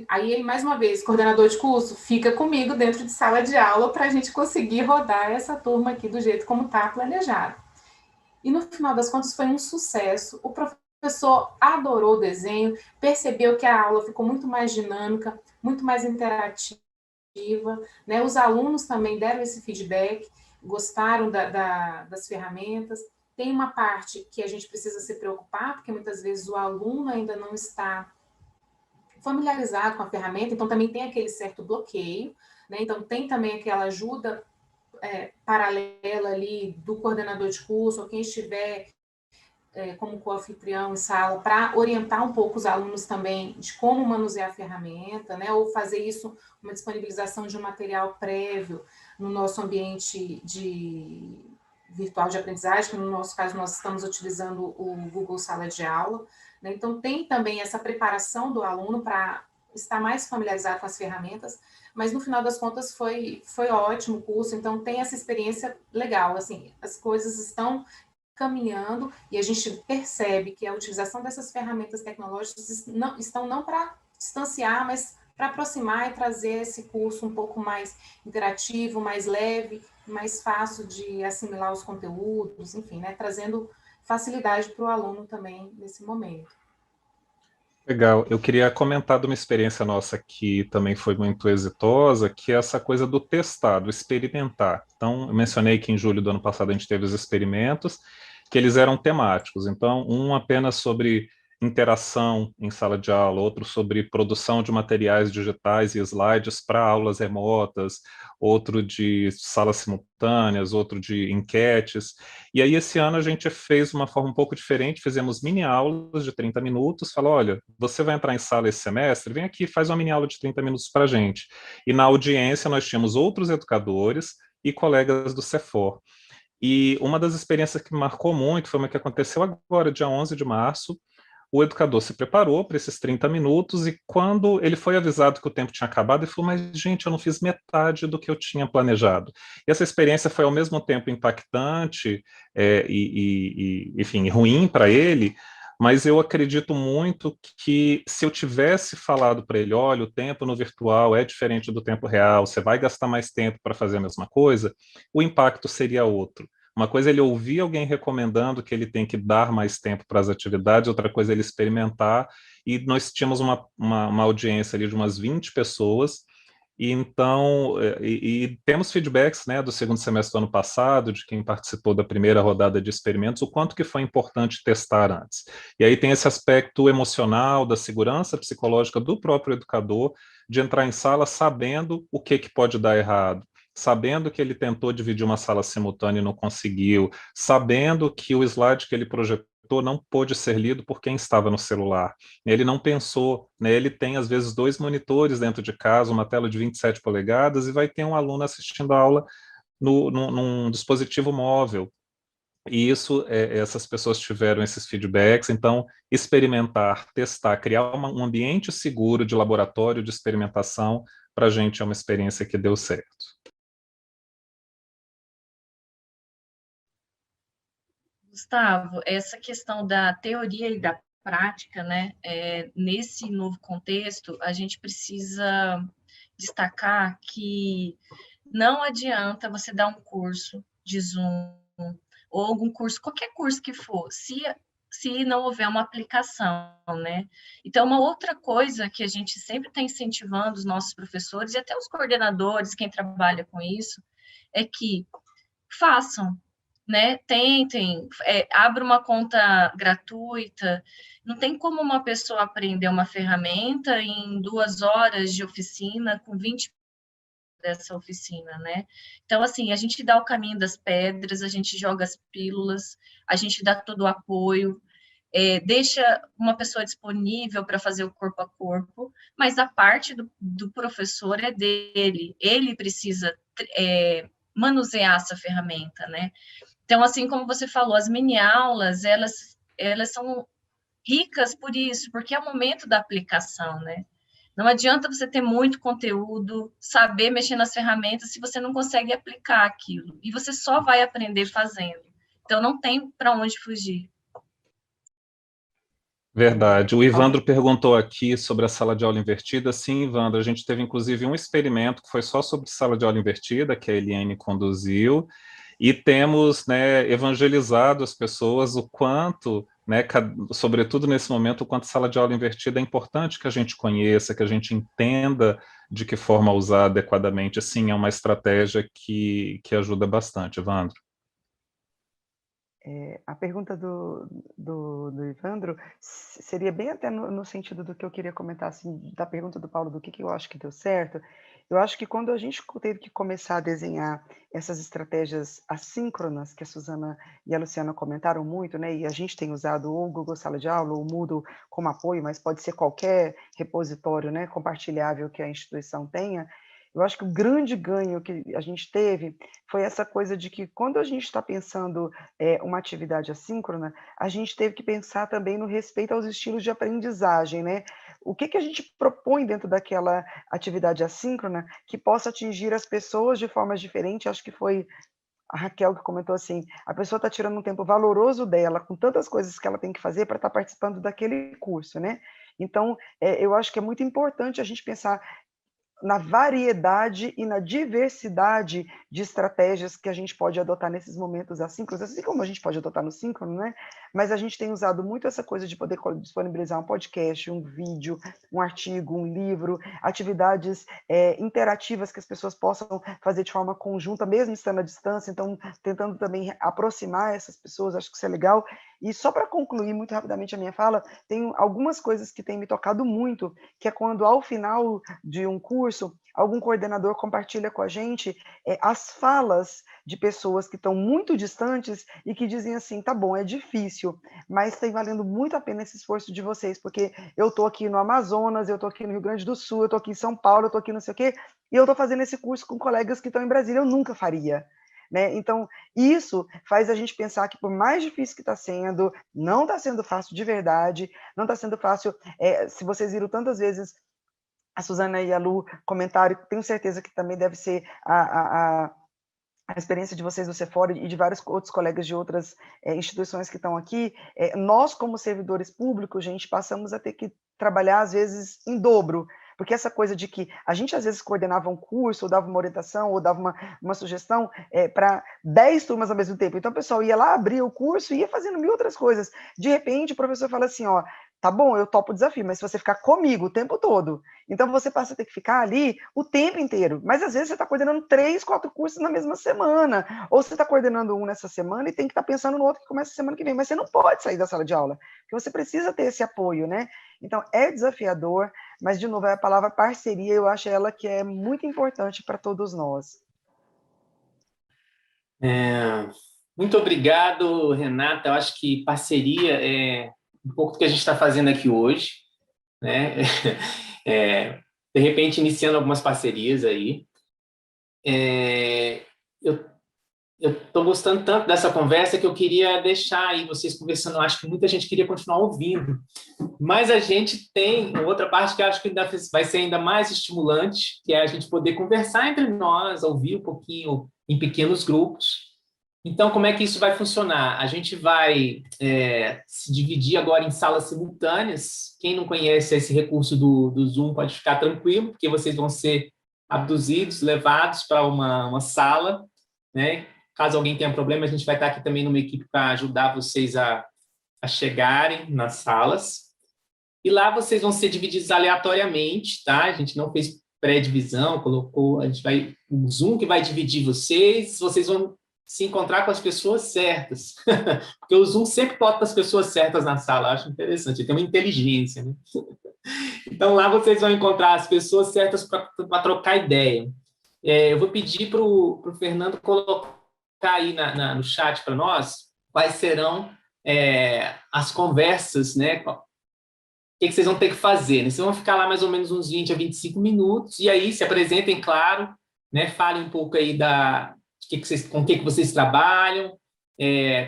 Aí ele, mais uma vez, coordenador de curso, fica comigo dentro de sala de aula para a gente conseguir rodar essa turma aqui do jeito como está planejado. E no final das contas foi um sucesso. O professor adorou o desenho, percebeu que a aula ficou muito mais dinâmica, muito mais interativa, né? Os alunos também deram esse feedback. gostaram das ferramentas. Tem uma parte que a gente precisa se preocupar, porque muitas vezes o aluno ainda não está familiarizado com a ferramenta, então também tem aquele certo bloqueio, né? Então tem também aquela ajuda paralela ali do coordenador de curso, ou quem estiver como co-anfitrião em sala, para orientar um pouco os alunos também de como manusear a ferramenta, né? Ou fazer isso, uma disponibilização de um material prévio no nosso ambiente virtual de aprendizagem, que no nosso caso nós estamos utilizando o Google Sala de Aula, né? Então tem também essa preparação do aluno para estar mais familiarizado com as ferramentas, mas no final das contas foi ótimo o curso, então tem essa experiência legal, assim, as coisas estão caminhando e a gente percebe que a utilização dessas ferramentas tecnológicas estão não para distanciar, mas para aproximar e trazer esse curso um pouco mais interativo, mais leve, mais fácil de assimilar os conteúdos, enfim, né, trazendo facilidade para o aluno também nesse momento. Legal, eu queria comentar de uma experiência nossa que também foi muito exitosa, que é essa coisa do testar, do experimentar. Então, eu mencionei que em julho do ano passado a gente teve os experimentos, que eles eram temáticos. Então, um apenas sobre interação em sala de aula, outro sobre produção de materiais digitais e slides para aulas remotas, outro de salas simultâneas, outro de enquetes. E aí, esse ano, a gente fez uma forma um pouco diferente, fizemos mini aulas de 30 minutos, falou, olha, você vai entrar em sala esse semestre, vem aqui, faz uma mini aula de 30 minutos para a gente. E na audiência, nós tínhamos outros educadores e colegas do CEFOR. E uma das experiências que me marcou muito foi uma que aconteceu agora, dia 11 de março. O educador se preparou para esses 30 minutos e quando ele foi avisado que o tempo tinha acabado, ele falou, mas gente, eu não fiz metade do que eu tinha planejado. E essa experiência foi ao mesmo tempo impactante enfim, ruim para ele, mas eu acredito muito que se eu tivesse falado para ele, olha, o tempo no virtual é diferente do tempo real, você vai gastar mais tempo para fazer a mesma coisa, o impacto seria outro. Uma coisa é ele ouvir alguém recomendando que ele tem que dar mais tempo para as atividades, outra coisa é ele experimentar, e nós tínhamos uma audiência ali de umas 20 pessoas, e então, temos feedbacks, né, do segundo semestre do ano passado, de quem participou da primeira rodada de experimentos, o quanto que foi importante testar antes. E aí tem esse aspecto emocional, da segurança psicológica do próprio educador, de entrar em sala sabendo o que pode dar errado, sabendo que ele tentou dividir uma sala simultânea e não conseguiu, sabendo que o slide que ele projetou não pôde ser lido por quem estava no celular. Ele não pensou, né? Ele tem às vezes 2 monitores dentro de casa, uma tela de 27 polegadas e vai ter um aluno assistindo a aula num dispositivo móvel. E essas pessoas tiveram esses feedbacks, então experimentar, testar, criar um ambiente seguro de laboratório, de experimentação, para a gente é uma experiência que deu certo. Gustavo, essa questão da teoria e da prática, né, nesse novo contexto, a gente precisa destacar que não adianta você dar um curso de Zoom ou algum curso, qualquer curso que for, se não houver uma aplicação, né? Então, uma outra coisa que a gente sempre está incentivando os nossos professores e até os coordenadores, quem trabalha com isso, é que façam, né? Tentem, abra uma conta gratuita. Não tem como uma pessoa aprender uma ferramenta em 2 horas de oficina com 20 dessa oficina, né? Então, assim, a gente dá o caminho das pedras, a gente joga as pílulas, a gente dá todo o apoio, deixa uma pessoa disponível para fazer o corpo a corpo, mas a parte do professor é dele, ele precisa manusear essa ferramenta, né? Então, assim como você falou, as mini-aulas, elas são ricas por isso, porque é o momento da aplicação, né? Não adianta você ter muito conteúdo, saber mexer nas ferramentas, se você não consegue aplicar aquilo. E você só vai aprender fazendo. Então, não tem para onde fugir. Verdade. O Ivandro perguntou aqui sobre a sala de aula invertida. Sim, Ivandro, a gente teve inclusive um experimento que foi só sobre sala de aula invertida, que a Eliane conduziu, e temos, né, evangelizado as pessoas o quanto, né, sobretudo nesse momento, o quanto sala de aula invertida é importante que a gente conheça, que a gente entenda de que forma usar adequadamente, sim, é uma estratégia que ajuda bastante. Evandro? A pergunta do Ivandro seria bem até no sentido do que eu queria comentar, assim, da pergunta do Paulo, do que eu acho que deu certo. Eu acho que quando a gente teve que começar a desenhar essas estratégias assíncronas, que a Suzana e a Luciana comentaram muito, né, e a gente tem usado o Google Sala de Aula, o Moodle como apoio, mas pode ser qualquer repositório, né, compartilhável que a instituição tenha. Eu acho que o grande ganho que a gente teve foi essa coisa de que, quando a gente está pensando uma atividade assíncrona, a gente teve que pensar também no respeito aos estilos de aprendizagem, né? O que a gente propõe dentro daquela atividade assíncrona que possa atingir as pessoas de formas diferentes? Acho que foi a Raquel que comentou assim, a pessoa está tirando um tempo valoroso dela, com tantas coisas que ela tem que fazer para estar participando daquele curso, né? Então, eu acho que é muito importante a gente pensar na variedade e na diversidade de estratégias que a gente pode adotar nesses momentos assíncronos, assim como a gente pode adotar no síncrono, né? Mas a gente tem usado muito essa coisa de poder disponibilizar um podcast, um vídeo, um artigo, um livro, atividades interativas que as pessoas possam fazer de forma conjunta, mesmo estando à distância, então tentando também aproximar essas pessoas, acho que isso é legal. E só para concluir muito rapidamente a minha fala, tem algumas coisas que têm me tocado muito, que é quando, ao final de um curso, algum coordenador compartilha com a gente as falas de pessoas que estão muito distantes e que dizem assim, tá bom, é difícil, mas está valendo muito a pena esse esforço de vocês, porque eu estou aqui no Amazonas, eu estou aqui no Rio Grande do Sul, eu estou aqui em São Paulo, eu estou aqui não sei o quê, e eu estou fazendo esse curso com colegas que estão em Brasília, eu nunca faria. Né? Então, isso faz a gente pensar que, por mais difícil que está sendo, não está sendo fácil de verdade, não está sendo fácil, se vocês viram tantas vezes a Suzana e a Lu comentaram, tenho certeza que também deve ser a experiência de vocês do Sephora e de vários outros colegas de outras instituições que estão aqui, nós, como servidores públicos, gente, passamos a ter que trabalhar, às vezes, em dobro, porque essa coisa de que a gente, às vezes, coordenava um curso, ou dava uma orientação, ou dava uma sugestão para 10 turmas ao mesmo tempo. Então, o pessoal ia lá, abria o curso e ia fazendo mil outras coisas. De repente, o professor fala assim, ó, tá bom, eu topo o desafio, mas se você ficar comigo o tempo todo, então você passa a ter que ficar ali o tempo inteiro. Mas, às vezes, você está coordenando 3, 4 cursos na mesma semana, ou você está coordenando um nessa semana e tem que estar pensando no outro que começa semana que vem, mas você não pode sair da sala de aula, porque você precisa ter esse apoio, né? Então, é desafiador, mas, de novo, a palavra parceria, eu acho ela que é muito importante para todos nós. Muito obrigado, Renata. Eu acho que parceria é um pouco do que a gente está fazendo aqui hoje, né? De repente, iniciando algumas parcerias aí. Eu estou gostando tanto dessa conversa que eu queria deixar aí vocês conversando. Eu acho que muita gente queria continuar ouvindo, mas a gente tem outra parte que eu acho que vai ser ainda mais estimulante, que é a gente poder conversar entre nós, ouvir um pouquinho em pequenos grupos. Então, como é que isso vai funcionar? A gente vai se dividir agora em salas simultâneas. Quem não conhece esse recurso do Zoom pode ficar tranquilo, porque vocês vão ser abduzidos, levados para uma sala, né? Caso alguém tenha problema, a gente vai estar aqui também numa equipe para ajudar vocês a chegarem nas salas. E lá vocês vão ser divididos aleatoriamente, tá? A gente não fez pré-divisão, o Zoom que vai dividir vocês vão se encontrar com as pessoas certas. Porque o Zoom sempre bota as pessoas certas na sala, eu acho interessante, tem uma inteligência, né? Então lá vocês vão encontrar as pessoas certas para trocar ideia. Eu vou pedir para o Fernando colocar aí no chat para nós quais serão as conversas, né? O que vocês vão ter que fazer, né? Vocês vão ficar lá mais ou menos uns 20 a 25 minutos, e aí se apresentem, claro, né? Falem um pouco aí com o que vocês trabalham,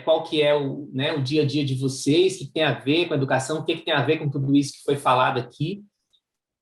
qual que é o dia a dia de vocês, o que tem a ver com a educação, o que tem a ver com tudo isso que foi falado aqui.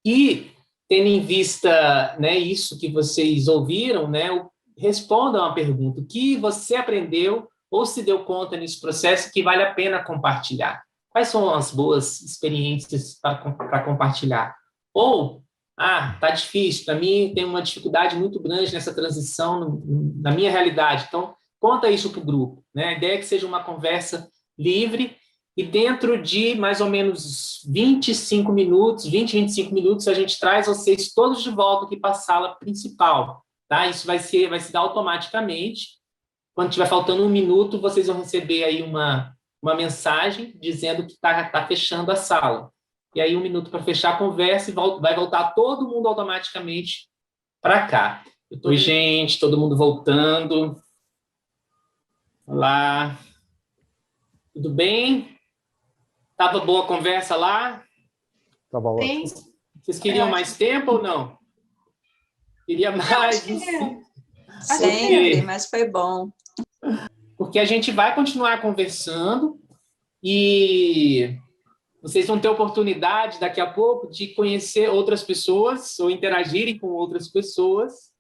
E, tendo em vista, né, isso que vocês ouviram, né, respondam a pergunta: o que você aprendeu ou se deu conta nesse processo que vale a pena compartilhar? Quais são as boas experiências para compartilhar? Ou, tá difícil, para mim tem uma dificuldade muito grande nessa transição na minha realidade, então conta isso para o grupo, né? A ideia é que seja uma conversa livre e dentro de mais ou menos 25 minutos, 20, 25 minutos, a gente traz vocês todos de volta aqui para a sala principal, tá? Isso vai se dar automaticamente. Quando tiver faltando 1 minuto, vocês vão receber aí uma mensagem dizendo que tá fechando a sala. E aí 1 minuto para fechar a conversa e vai voltar todo mundo automaticamente para cá. Oi, gente, todo mundo voltando. Olá. Tudo bem? Tava boa a conversa lá? Tava ótimo. Vocês queriam mais tempo ou não? Queria mais? Sempre, mas foi bom. Porque a gente vai continuar conversando e vocês vão ter oportunidade daqui a pouco de conhecer outras pessoas ou interagirem com outras pessoas.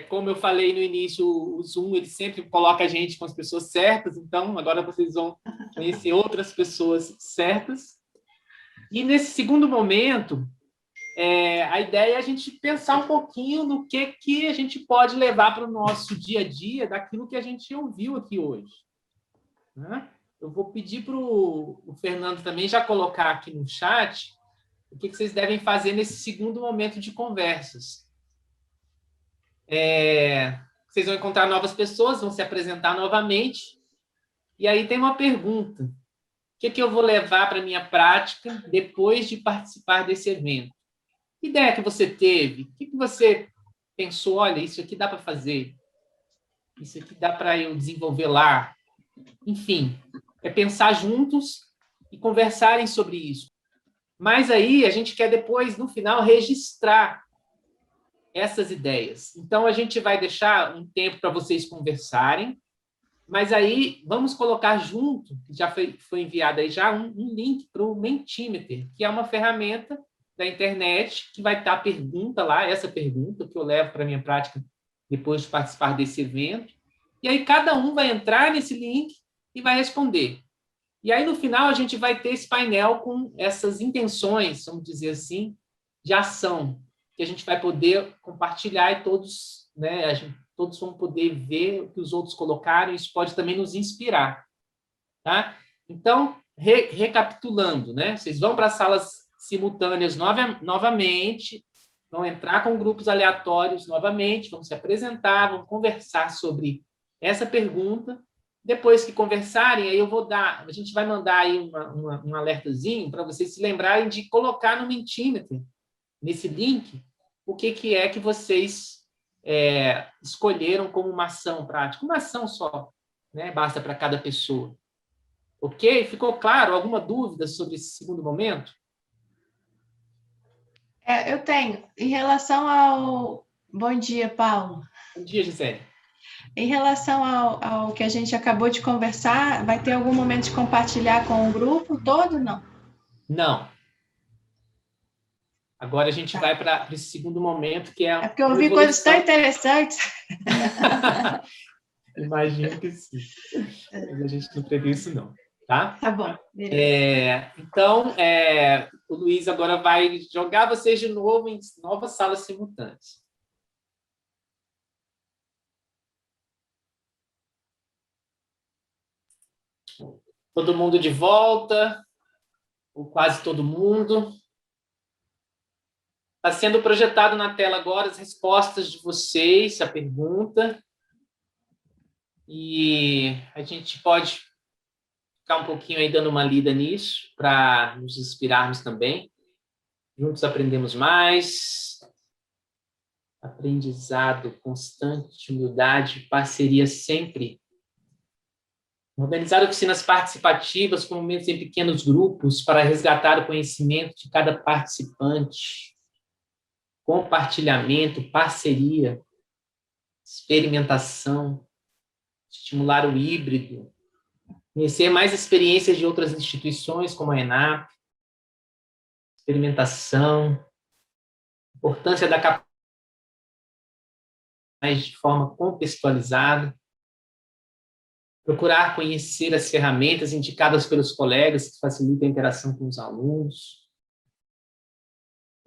Como eu falei no início, o Zoom ele sempre coloca a gente com as pessoas certas, então agora vocês vão conhecer outras pessoas certas. E nesse segundo momento, a ideia é a gente pensar um pouquinho no que a gente pode levar para o nosso dia a dia daquilo que a gente ouviu aqui hoje, né? Eu vou pedir para o Fernando também já colocar aqui no chat o que vocês devem fazer nesse segundo momento de conversas. Vocês vão encontrar novas pessoas, vão se apresentar novamente, e aí tem uma pergunta. O que eu vou levar para a minha prática depois de participar desse evento? Que ideia que você teve? O que você pensou? Olha, isso aqui dá para fazer. Isso aqui dá para eu desenvolver lá. Enfim, é pensar juntos e conversarem sobre isso. Mas aí a gente quer depois, no final, registrar essas ideias. Então, a gente vai deixar um tempo para vocês conversarem, mas aí vamos colocar junto, já foi enviado aí já um link para o Mentimeter, que é uma ferramenta da internet que vai estar a pergunta lá, essa pergunta que eu levo para a minha prática depois de participar desse evento. E aí cada um vai entrar nesse link e vai responder. E aí, no final, a gente vai ter esse painel com essas intenções, vamos dizer assim, de ação, que a gente vai poder compartilhar e todos, né, todos vão poder ver o que os outros colocaram, isso pode também nos inspirar. Tá? Então, recapitulando, né, vocês vão para as salas simultâneas novamente, vão entrar com grupos aleatórios novamente, vão se apresentar, vão conversar sobre essa pergunta. Depois que conversarem, aí a gente vai mandar aí um alertazinho para vocês se lembrarem de colocar no Mentimeter, nesse link, o que é que vocês escolheram como uma ação prática. Uma ação só, né? Basta para cada pessoa. Ok? Ficou claro? Alguma dúvida sobre esse segundo momento? Eu tenho. Em relação ao... Bom dia, Paulo. Bom dia, Gisele. Em relação ao que a gente acabou de conversar, vai ter algum momento de compartilhar com o grupo todo, não? Não. Agora a gente vai para esse segundo momento, que é... É porque eu ouvi coisas tão interessantes. Imagino que sim. Mas a gente não previu isso, não. Tá? Tá bom. Então, o Luiz agora vai jogar vocês de novo em novas salas simultâneas. Todo mundo de volta, ou quase todo mundo. Está sendo projetado na tela agora as respostas de vocês, a pergunta. E a gente pode ficar um pouquinho aí dando uma lida nisso, para nos inspirarmos também. Juntos aprendemos mais. Aprendizado constante, humildade, parceria sempre. Organizar oficinas participativas com momentos em pequenos grupos para resgatar o conhecimento de cada participante. Compartilhamento, parceria, experimentação, estimular o híbrido, conhecer mais experiências de outras instituições, como a ENAP, experimentação, importância da capacidade de forma contextualizada, procurar conhecer as ferramentas indicadas pelos colegas que facilitam a interação com os alunos.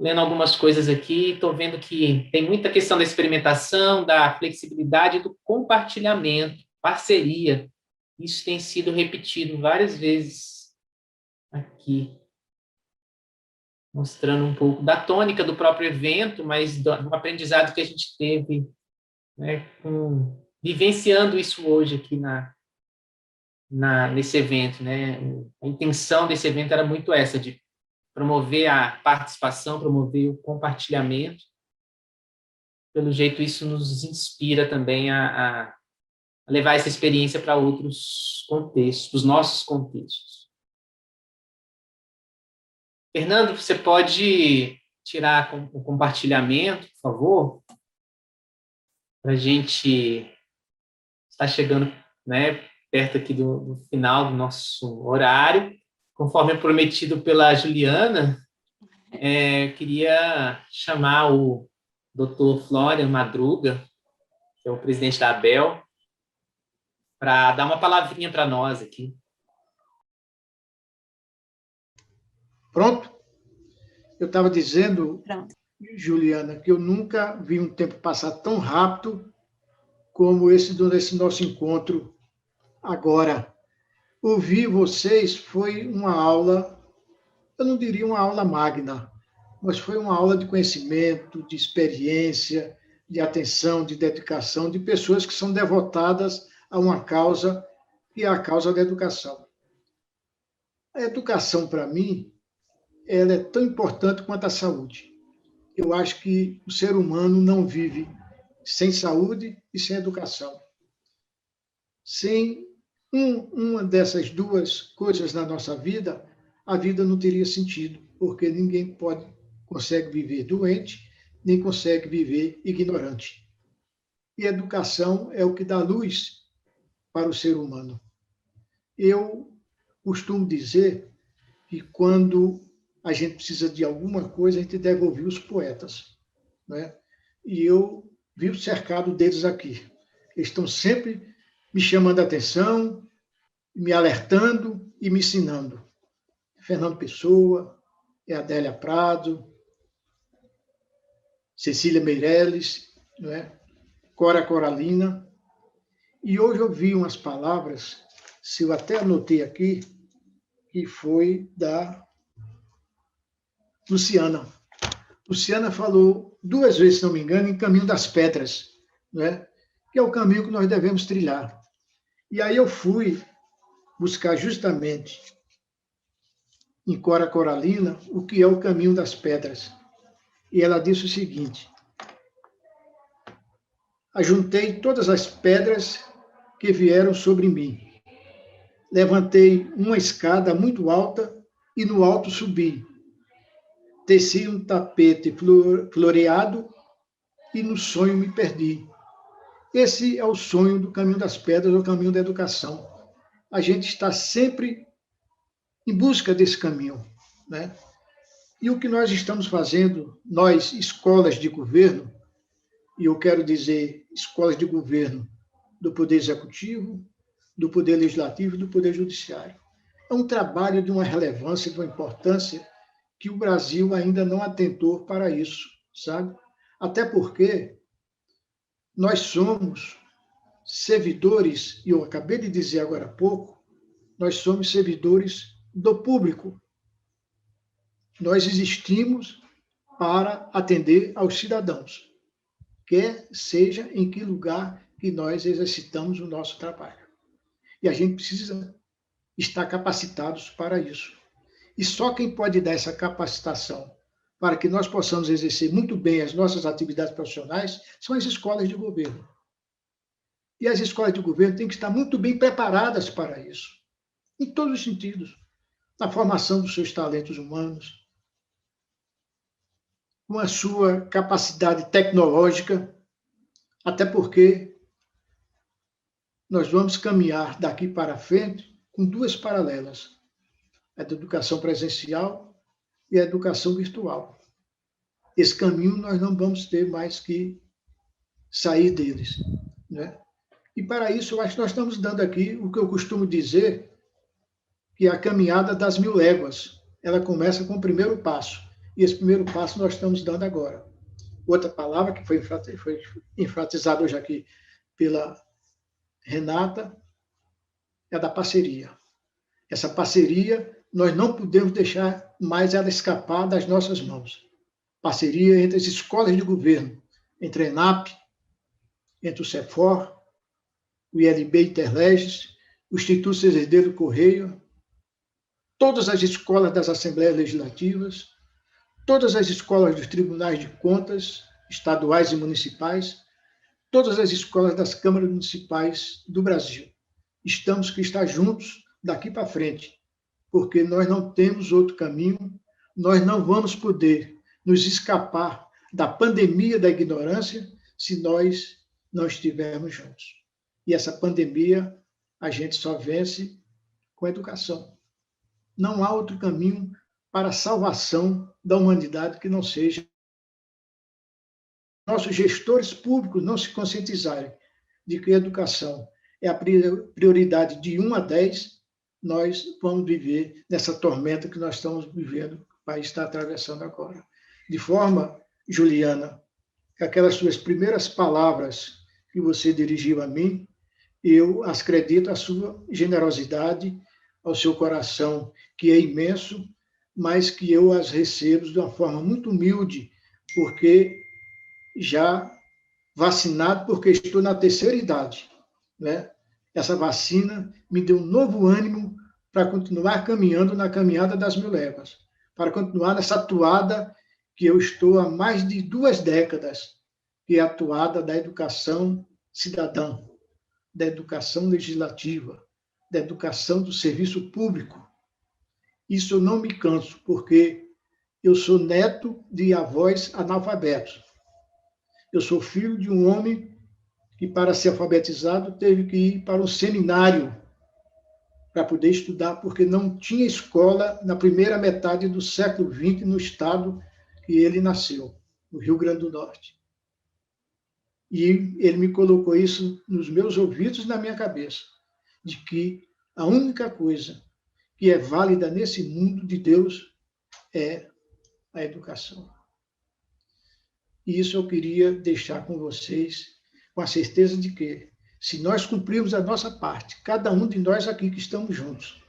Lendo algumas coisas aqui, estou vendo que tem muita questão da experimentação, da flexibilidade e do compartilhamento, parceria, isso tem sido repetido várias vezes aqui, mostrando um pouco da tônica do próprio evento, mas do aprendizado que a gente teve, né, vivenciando isso hoje aqui nesse evento, né? A intenção desse evento era muito essa, de promover a participação, promover o compartilhamento. Pelo jeito, isso nos inspira também a levar essa experiência para outros contextos, os nossos contextos. Fernando, você pode tirar o compartilhamento, por favor? Para a gente estar chegando, né, perto aqui do final do nosso horário. Conforme prometido pela Juliana, queria chamar o Dr. Florian Madruga, que é o presidente da ABEL, para dar uma palavrinha para nós aqui. Pronto? Eu estava dizendo, Juliana, que eu nunca vi um tempo passar tão rápido como esse nosso encontro agora. Ouvir vocês foi uma aula, eu não diria uma aula magna, mas foi uma aula de conhecimento, de experiência, de atenção, de dedicação, de pessoas que são devotadas a uma causa, que é a causa da educação. A educação, para mim, ela é tão importante quanto a saúde. Eu acho que o ser humano não vive sem saúde e sem educação. Sem uma dessas duas coisas na nossa vida, a vida não teria sentido, porque ninguém consegue viver doente, nem consegue viver ignorante. E a educação é o que dá luz para o ser humano. Eu costumo dizer que quando a gente precisa de alguma coisa, a gente deve ouvir os poetas, né? E eu vivo cercado deles aqui. Eles estão sempre me chamando a atenção, me alertando e me ensinando. Fernando Pessoa, Adélia Prado, Cecília Meirelles, não é? Cora Coralina. E hoje eu vi umas palavras, se eu até anotei aqui, que foi da Luciana. Luciana falou 2 vezes, se não me engano, em Caminho das Pedras, não é? Que é o caminho que nós devemos trilhar. E aí eu fui buscar justamente em Cora Coralina o que é o Caminho das Pedras. E ela disse o seguinte: ajuntei todas as pedras que vieram sobre mim. Levantei uma escada muito alta e no alto subi. Teci um tapete floreado e no sonho me perdi. Esse é o sonho do Caminho das Pedras, o caminho da educação. A gente está sempre em busca desse caminho, né? E o que nós estamos fazendo, nós, escolas de governo, e eu quero dizer escolas de governo do Poder Executivo, do Poder Legislativo e do Poder Judiciário, é um trabalho de uma relevância, de uma importância que o Brasil ainda não atentou para isso, sabe? Até porque nós somos servidores, e eu acabei de dizer agora há pouco, nós somos servidores do público. Nós existimos para atender aos cidadãos, quer seja em que lugar que nós exercitamos o nosso trabalho. E a gente precisa estar capacitados para isso. E só quem pode dar essa capacitação para que nós possamos exercer muito bem as nossas atividades profissionais são as escolas de governo. E as escolas de governo têm que estar muito bem preparadas para isso, em todos os sentidos. Na formação dos seus talentos humanos, com a sua capacidade tecnológica, até porque nós vamos caminhar daqui para frente com 2 paralelas, a da educação presencial e a educação virtual. Esse caminho nós não vamos ter mais que sair deles, né? E para isso, eu acho que nós estamos dando aqui o que eu costumo dizer, que é a caminhada das 1000 léguas. Ela começa com o primeiro passo. E esse primeiro passo nós estamos dando agora. Outra palavra que foi enfatizada hoje aqui pela Renata é a da parceria. Essa parceria, nós não podemos deixar mais ela escapar das nossas mãos. Parceria entre as escolas de governo, entre a ENAP, entre o CEFOR, o ILB Interleges, o Instituto CZD do Correio, todas as escolas das Assembleias Legislativas, todas as escolas dos Tribunais de Contas, estaduais e municipais, todas as escolas das câmaras municipais do Brasil. Estamos que estar juntos daqui para frente, porque nós não temos outro caminho, nós não vamos poder nos escapar da pandemia da ignorância se nós não estivermos juntos. E essa pandemia a gente só vence com educação. Não há outro caminho para a salvação da humanidade que não seja nossos gestores públicos não se conscientizarem de que a educação é a prioridade de 1 a 10, nós vamos viver nessa tormenta que nós estamos vivendo, o país está atravessando agora. De forma, Juliana, que aquelas suas primeiras palavras que você dirigiu a mim, eu as acredito à sua generosidade, ao seu coração, que é imenso, mas que eu as recebo de uma forma muito humilde, porque já vacinado, porque estou na terceira idade, né? Essa vacina me deu um novo ânimo para continuar caminhando na caminhada das 1000 léguas, para continuar nessa toada que eu estou há mais de 2 décadas, que é a toada da educação cidadã, da educação legislativa, da educação do serviço público. Isso eu não me canso, porque eu sou neto de avós analfabetos. Eu sou filho de um homem que, para ser alfabetizado, teve que ir para um seminário para poder estudar, porque não tinha escola na primeira metade do século XX no estado que ele nasceu, no Rio Grande do Norte. E ele me colocou isso nos meus ouvidos e na minha cabeça, de que a única coisa que é válida nesse mundo de Deus é a educação. E isso eu queria deixar com vocês, com a certeza de que, se nós cumprirmos a nossa parte, cada um de nós aqui que estamos juntos,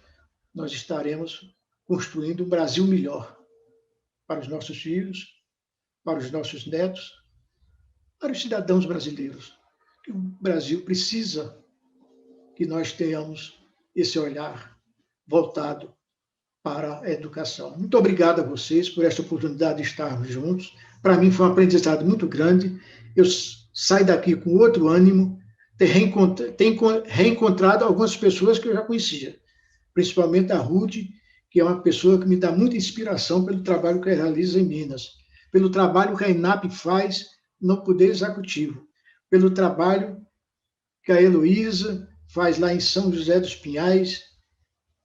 nós estaremos construindo um Brasil melhor para os nossos filhos, para os nossos netos, para os cidadãos brasileiros. O Brasil precisa que nós tenhamos esse olhar voltado para a educação. Muito obrigado a vocês por esta oportunidade de estarmos juntos. Para mim foi um aprendizado muito grande. Eu saio daqui com outro ânimo, tenho reencontrado algumas pessoas que eu já conhecia, principalmente a Ruth, que é uma pessoa que me dá muita inspiração pelo trabalho que ela realiza em Minas, pelo trabalho que a ENAP faz no Poder Executivo, pelo trabalho que a Heloísa faz lá em São José dos Pinhais,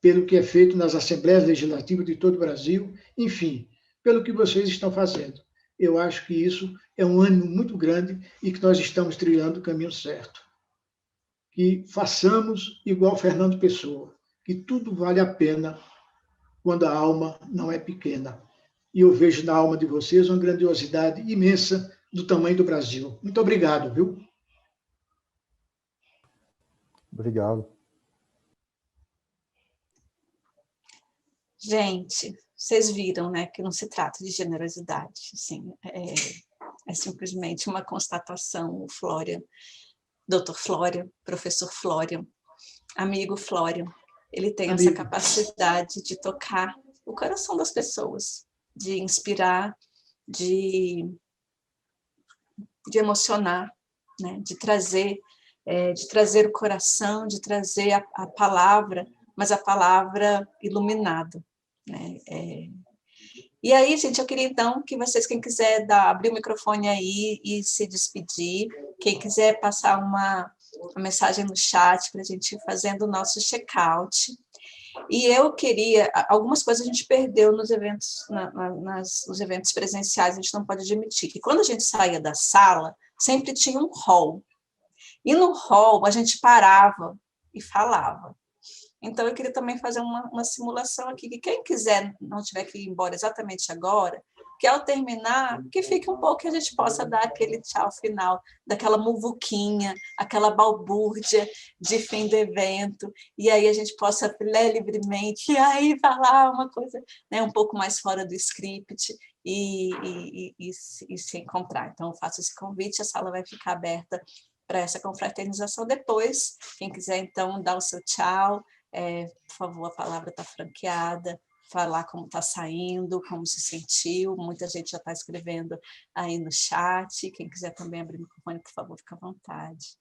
pelo que é feito nas Assembleias Legislativas de todo o Brasil, enfim, pelo que vocês estão fazendo. Eu acho que isso é um ânimo muito grande e que nós estamos trilhando o caminho certo. Que façamos igual Fernando Pessoa, que tudo vale a pena quando a alma não é pequena. E eu vejo na alma de vocês uma grandiosidade imensa do tamanho do Brasil. Muito obrigado, viu? Obrigado. Gente, vocês viram, né, que não se trata de generosidade, assim, é simplesmente uma constatação. O Florian, Dr. Florian, professor Florian, amigo Florian, ele tem essa capacidade de tocar o coração das pessoas, de inspirar, de emocionar, né, de trazer o coração, de trazer a palavra, mas a palavra iluminada, né? E aí, gente, eu queria então que vocês, quem quiser abrir o microfone aí e se despedir, quem quiser passar uma mensagem no chat para a gente ir fazendo o nosso check-out. E eu queria, algumas coisas a gente perdeu nos eventos, nos eventos presenciais, a gente não pode admitir, que quando a gente saía da sala, sempre tinha um hall. E no hall a gente parava e falava. Então, eu queria também fazer uma simulação aqui, que quem quiser, não tiver que ir embora exatamente agora, que ao terminar, que fique um pouco, que a gente possa dar aquele tchau final, daquela muvuquinha, aquela balbúrdia de fim do evento, e aí a gente possa ler livremente, e aí falar uma coisa, né, um pouco mais fora do script, e se encontrar. Então, eu faço esse convite, a sala vai ficar aberta para essa confraternização depois. Quem quiser, então, dar o seu tchau, por favor, a palavra está franqueada, falar como está saindo, como se sentiu, muita gente já está escrevendo aí no chat, quem quiser também abrir o microfone, por favor, fique à vontade.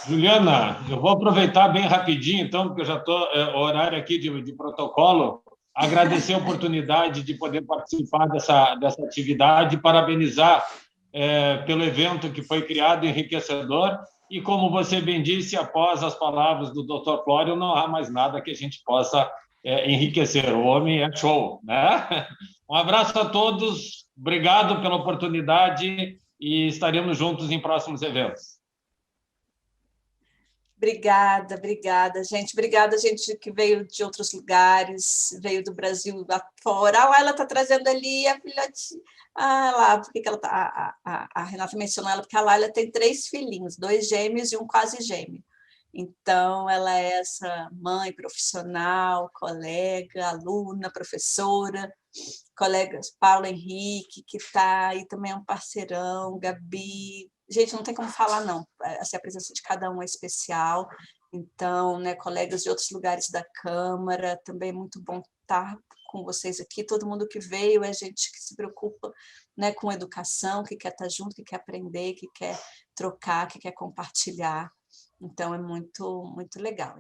Juliana, eu vou aproveitar bem rapidinho, então, porque eu já estou horário aqui de protocolo, agradecer a oportunidade de poder participar dessa atividade, parabenizar pelo evento que foi criado, enriquecedor, e como você bem disse, após as palavras do Dr. Flório, não há mais nada que a gente possa enriquecer. O homem é show, né? Um abraço a todos, obrigado pela oportunidade e estaremos juntos em próximos eventos. Obrigada, obrigada, gente. Obrigada, gente que veio de outros lugares, veio do Brasil afora. Ah, ela está trazendo ali a filhote. Ah, lá, por que ela tá? A Renata mencionou ela, porque a Laila tem 3 filhinhos, 2 gêmeos e um quase gêmeo. Então, ela é essa mãe profissional, colega, aluna, professora, colegas, Paulo Henrique, que está aí também é um parceirão, Gabi. Gente, não tem como falar, não. Assim, a presença de cada um é especial. Então, né, colegas de outros lugares da Câmara, também é muito bom estar com vocês aqui. Todo mundo que veio é gente que se preocupa, né, com educação, que quer estar junto, que quer aprender, que quer trocar, que quer compartilhar. Então, é muito, muito legal.